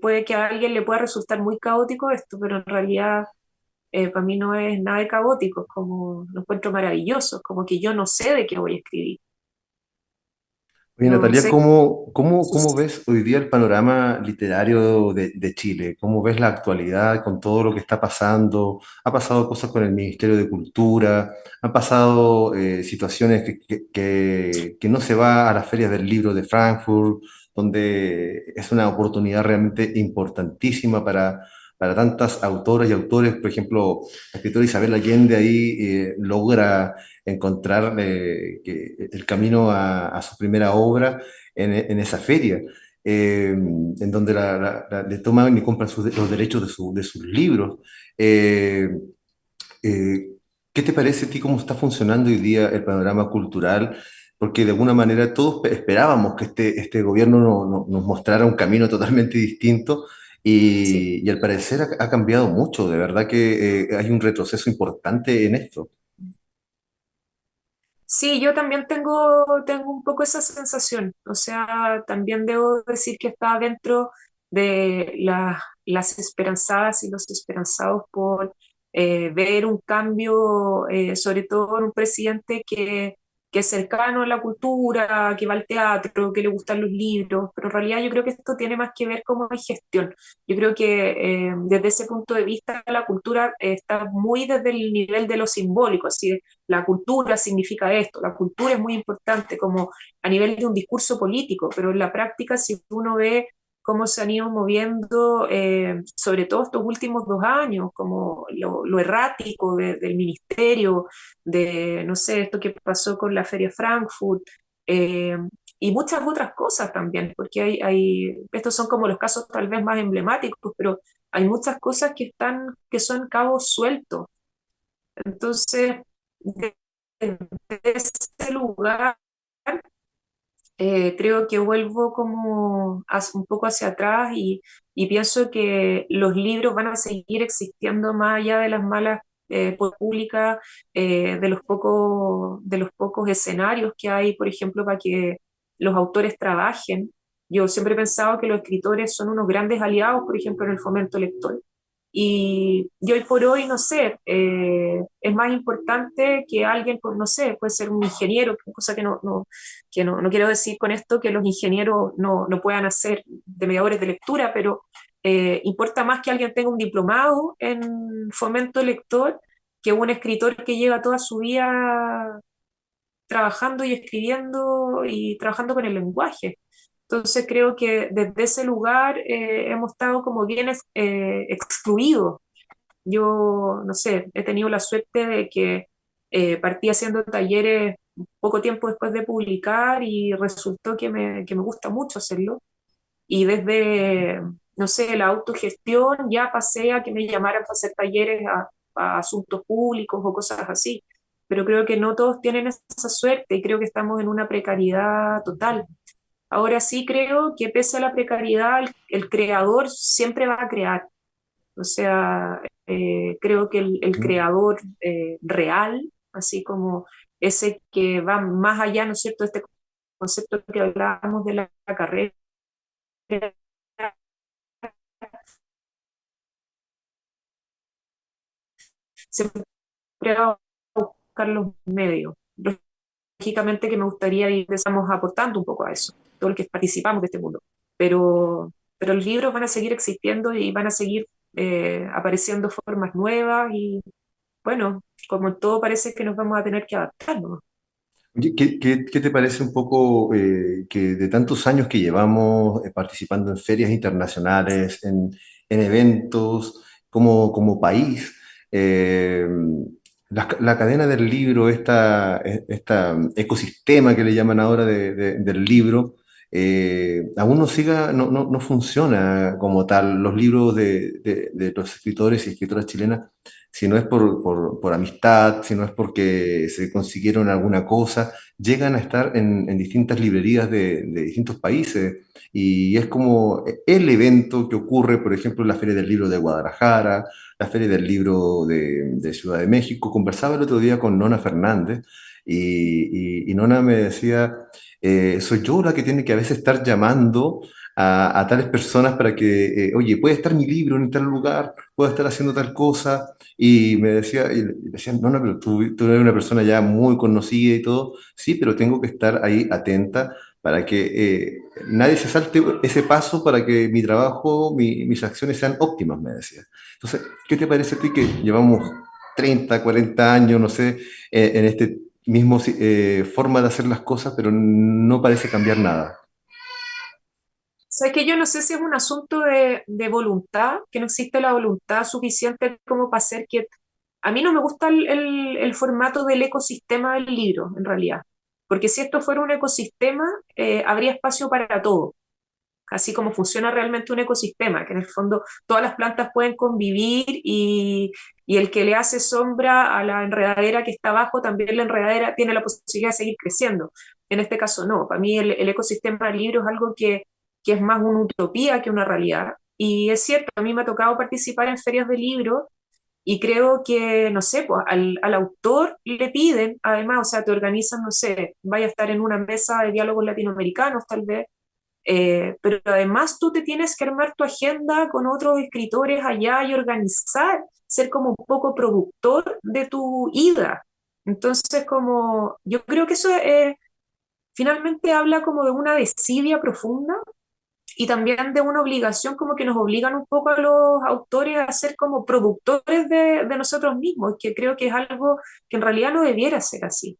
Puede que a alguien le pueda resultar muy caótico esto, pero en realidad para mí no es nada de caótico, es como lo encuentro maravilloso, es como que yo no sé de qué voy a escribir. Oye, No Natalia, sé. ¿cómo ves hoy día el panorama literario de Chile? ¿Cómo ves la actualidad con todo lo que está pasando? ¿Ha pasado cosas con el Ministerio de Cultura? ¿Han pasado situaciones que no se va a las ferias del libro de Frankfurt, donde es una oportunidad realmente importantísima para tantas autoras y autores? Por ejemplo, la escritora Isabel Allende ahí logra encontrar el camino a su primera obra en esa feria, en donde le toman y compran los derechos de sus libros. Eh, eh, ¿Qué te parece a ti cómo está funcionando hoy día el panorama cultural? Porque de alguna manera todos esperábamos que este gobierno nos mostrara un camino totalmente distinto Sí, y al parecer ha cambiado mucho. De verdad que hay un retroceso importante en esto. sí, yo también tengo un poco esa sensación. O sea, también debo decir que estaba dentro de las esperanzadas y los esperanzados por ver un cambio, sobre todo en un presidente que es cercano a la cultura, que va al teatro, que le gustan los libros, pero en realidad yo creo que esto tiene más que ver como en gestión. Yo creo que desde ese punto de vista la cultura está muy desde el nivel de lo simbólico, así de, la cultura significa esto, la cultura es muy importante como a nivel de un discurso político, pero en la práctica si uno ve cómo se han ido moviendo, sobre todo estos últimos 2 años, como lo errático del ministerio, de, no sé, esto que pasó con la Feria Frankfurt, eh, y muchas otras cosas también, porque estos son como los casos tal vez más emblemáticos, pero hay muchas cosas que son cabos sueltos. Entonces, desde ese lugar, creo que vuelvo como un poco hacia atrás y pienso que los libros van a seguir existiendo más allá de las malas públicas, de los pocos escenarios que hay, por ejemplo, para que los autores trabajen. Yo siempre he pensado que los escritores son unos grandes aliados, por ejemplo, en el fomento lector. Y hoy por hoy, no sé, es más importante que alguien, pues, no sé, puede ser un ingeniero, cosa que no quiero decir con esto que los ingenieros no puedan hacer de mediadores de lectura, pero importa más que alguien tenga un diplomado en fomento lector que un escritor que lleva toda su vida trabajando y escribiendo y trabajando con el lenguaje. Entonces creo que desde ese lugar hemos estado como bien excluidos. Yo, no sé, he tenido la suerte de que partí haciendo talleres poco tiempo después de publicar y resultó que me gusta mucho hacerlo. Y desde, no sé, la autogestión ya pasé a que me llamaran para hacer talleres a asuntos públicos o cosas así. Pero creo que no todos tienen esa suerte y creo que estamos en una precariedad total. Ahora sí creo que pese a la precariedad, el creador siempre va a crear. O sea, creo que el creador real, así como ese que va más allá, ¿no es cierto?, de este concepto que hablábamos de la carrera, siempre va a buscar los medios. Lógicamente que me gustaría ir, estamos aportando un poco a eso, todo el que participamos de este mundo. Pero los libros van a seguir existiendo y van a seguir apareciendo formas nuevas y bueno, como en todo parece que nos vamos a tener que adaptar, ¿no? Oye, ¿qué te parece un poco que de tantos años que llevamos participando en ferias internacionales, en eventos como país, la cadena del libro, esta ecosistema que le llaman ahora del libro, aún no funciona como tal. Los libros de los escritores y escritoras chilenas, si no es por amistad, si no es porque se consiguieron alguna cosa, llegan a estar en distintas librerías de distintos países. Y es como el evento que ocurre, por ejemplo, en la Feria del Libro de Guadalajara, la Feria del Libro de Ciudad de México. Conversaba el otro día con Nona Fernández y Nona me decía, soy yo la que tiene que a veces estar llamando a tales personas para que, oye, puede estar mi libro en tal lugar, puedo estar haciendo tal cosa. Y me decía, y le decía, no, no, pero tú eres una persona ya muy conocida y todo, sí, pero tengo que estar ahí atenta para que nadie se salte ese paso para que mi trabajo, mis acciones sean óptimas, me decía. Entonces, ¿qué te parece a ti que llevamos 30 40 años, no sé, en este mismo forma de hacer las cosas, pero no parece cambiar nada? Sabes que yo no sé si es un asunto de voluntad, que no existe la voluntad suficiente como para hacer que... A mí no me gusta el formato del ecosistema del libro, en realidad, porque si esto fuera un ecosistema, habría espacio para todo, así como funciona realmente un ecosistema, que en el fondo todas las plantas pueden convivir y el que le hace sombra a la enredadera que está abajo, también la enredadera tiene la posibilidad de seguir creciendo. En este caso no, para mí el ecosistema del libro es algo que es más una utopía que una realidad. Y es cierto, a mí me ha tocado participar en ferias de libros y creo que, no sé, pues al autor le piden, además, o sea, te organizan, no sé, vaya a estar en una mesa de diálogos latinoamericanos tal vez, pero además tú te tienes que armar tu agenda con otros escritores allá y organizar, ser como un poco productor de tu ida. Entonces, como, yo creo que eso finalmente habla como de una desidia profunda y también de una obligación como que nos obligan un poco a los autores a ser como productores de nosotros mismos, que creo que es algo que en realidad no debiera ser así.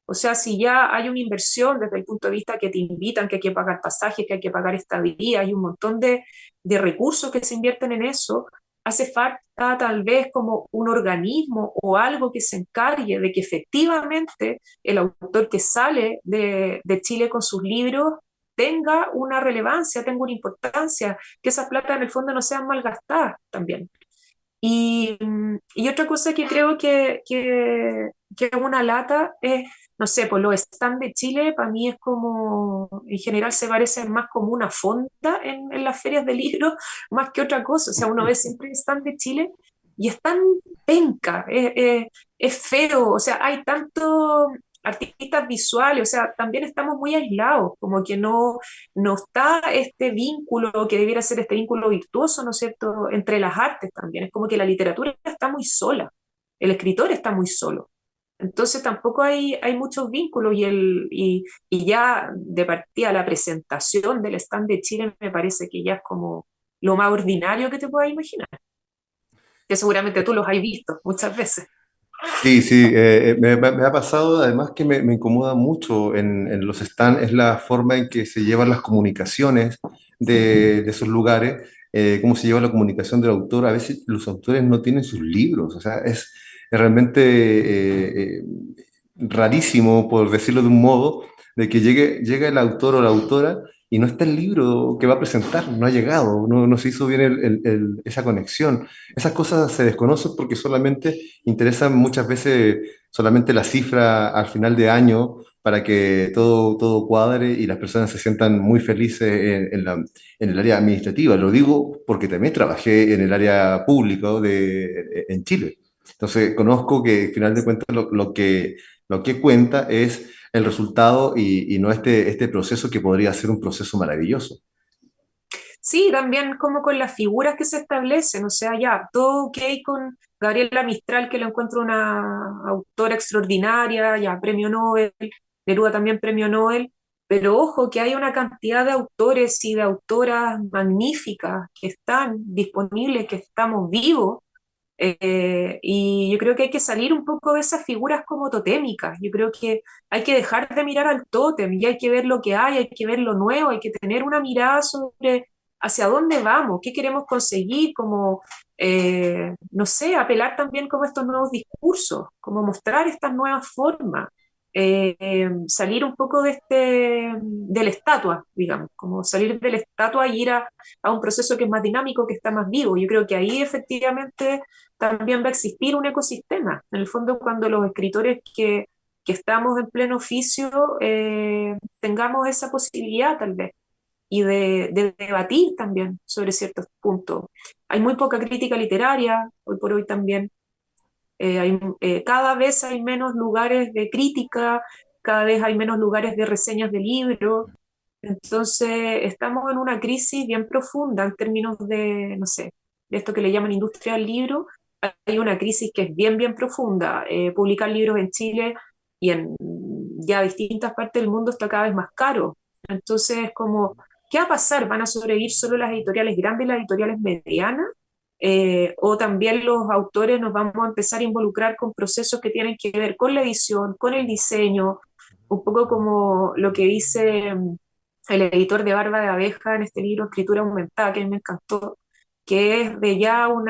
O sea, si ya hay una inversión desde el punto de vista que te invitan, que hay que pagar pasajes, que hay que pagar estadía, hay un montón de recursos que se invierten en eso, hace falta tal vez como un organismo o algo que se encargue de que efectivamente el autor que sale de Chile con sus libros tenga una relevancia, tenga una importancia, que esas plata en el fondo no sean malgastadas también. Y otra cosa que creo que es una lata es, no sé, pues los stands de Chile para mí es como, en general se parecen más como una fonda en las ferias de libros, más que otra cosa. O sea, uno ve siempre el stand de Chile y es tan penca, es feo, o sea, hay tanto artistas visuales, o sea, también estamos muy aislados, como que no está este vínculo que debiera ser este vínculo virtuoso, ¿no es cierto?, entre las artes también. Es como que la literatura está muy sola, el escritor está muy solo. Entonces tampoco hay muchos vínculos y ya de partida la presentación del stand de Chile me parece que ya es como lo más ordinario que te puedas imaginar, que seguramente tú los has visto muchas veces. Sí, sí, me ha pasado además que me incomoda mucho en los stands es la forma en que se llevan las comunicaciones de esos lugares, cómo se lleva la comunicación del autor. A veces los autores no tienen sus libros, o sea, es realmente rarísimo, por decirlo de un modo, de que llega el autor o la autora y no está el libro que va a presentar, no ha llegado, no se hizo bien esa conexión. Esas cosas se desconocen porque solamente interesan muchas veces solamente la cifra al final de año para que todo cuadre y las personas se sientan muy felices en el área administrativa. Lo digo porque también trabajé en el área pública en Chile. Entonces, conozco que al final de cuentas lo que cuenta es el resultado y no este proceso que podría ser un proceso maravilloso. Sí, también como con las figuras que se establecen, o sea, ya, todo ok con Gabriela Mistral, que la encuentro una autora extraordinaria, ya, premio Nobel, Neruda también premio Nobel, pero ojo que hay una cantidad de autores y de autoras magníficas que están disponibles, que estamos vivos, y yo creo que hay que salir un poco de esas figuras como totémicas. Yo creo que hay que dejar de mirar al tótem y hay que ver lo que hay que ver lo nuevo, hay que tener una mirada sobre hacia dónde vamos, qué queremos conseguir, como, no sé, apelar también como a estos nuevos discursos, como mostrar estas nuevas formas. Salir un poco de la estatua, digamos, como salir de la estatua y ir a un proceso que es más dinámico, que está más vivo. Yo creo que ahí efectivamente también va a existir un ecosistema. En el fondo, cuando los escritores que estamos en pleno oficio tengamos esa posibilidad tal vez y de debatir también sobre ciertos puntos. Hay muy poca crítica literaria hoy por hoy también. Cada vez hay menos lugares de crítica, cada vez hay menos lugares de reseñas de libros. Entonces, estamos en una crisis bien profunda en términos de, no sé, de esto que le llaman industria del libro. Hay una crisis que es bien profunda. Publicar libros en Chile y en ya distintas partes del mundo está cada vez más caro. Entonces, como, ¿qué va a pasar? ¿Van a sobrevivir solo las editoriales grandes y las editoriales medianas? O también los autores nos vamos a empezar a involucrar con procesos que tienen que ver con la edición, con el diseño, un poco como lo que dice el editor de Barba de Abeja en este libro Escritura Aumentada, que a mí me encantó, que es de ya un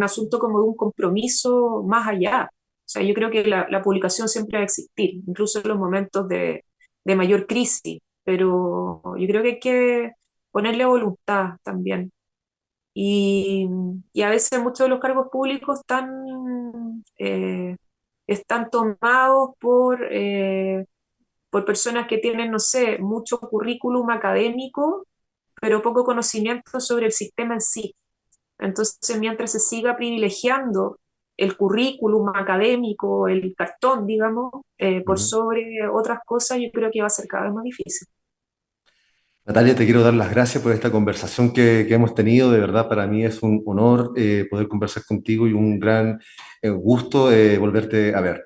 asunto como de un compromiso más allá. O sea, yo creo que la publicación siempre va a existir, incluso en los momentos de mayor crisis, pero yo creo que hay que ponerle voluntad también. Y, y a veces muchos de los cargos públicos están tomados por personas que tienen, no sé, mucho currículum académico, pero poco conocimiento sobre el sistema en sí. Entonces, mientras se siga privilegiando el currículum académico, el cartón, digamos, por Ujú. sobre otras cosas, yo creo que va a ser cada vez más difícil. Natalia, te quiero dar las gracias por esta conversación que hemos tenido. De verdad, para mí es un honor poder conversar contigo y un gran gusto volverte a ver.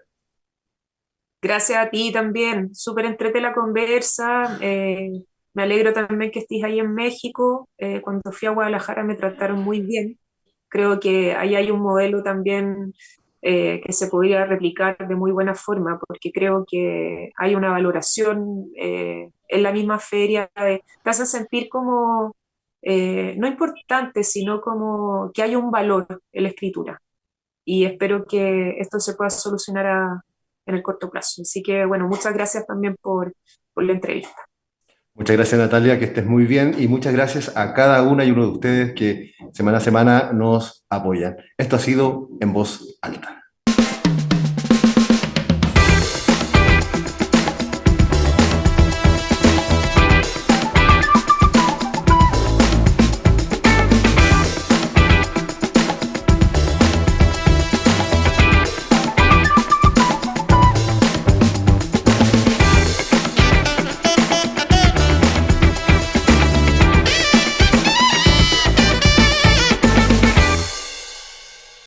Gracias a ti también, súper entrete la conversa. Me alegro también que estés ahí en México. Cuando fui a Guadalajara me trataron muy bien. Creo que ahí hay un modelo también que se podría replicar de muy buena forma, porque creo que hay una valoración en la misma feria, te hace sentir como, no importante, sino como que hay un valor en la escritura. Y espero que esto se pueda solucionar en el corto plazo. Así que, bueno, muchas gracias también por la entrevista. Muchas gracias, Natalia, que estés muy bien y muchas gracias a cada una y uno de ustedes que semana a semana nos apoyan. Esto ha sido En Voz Alta.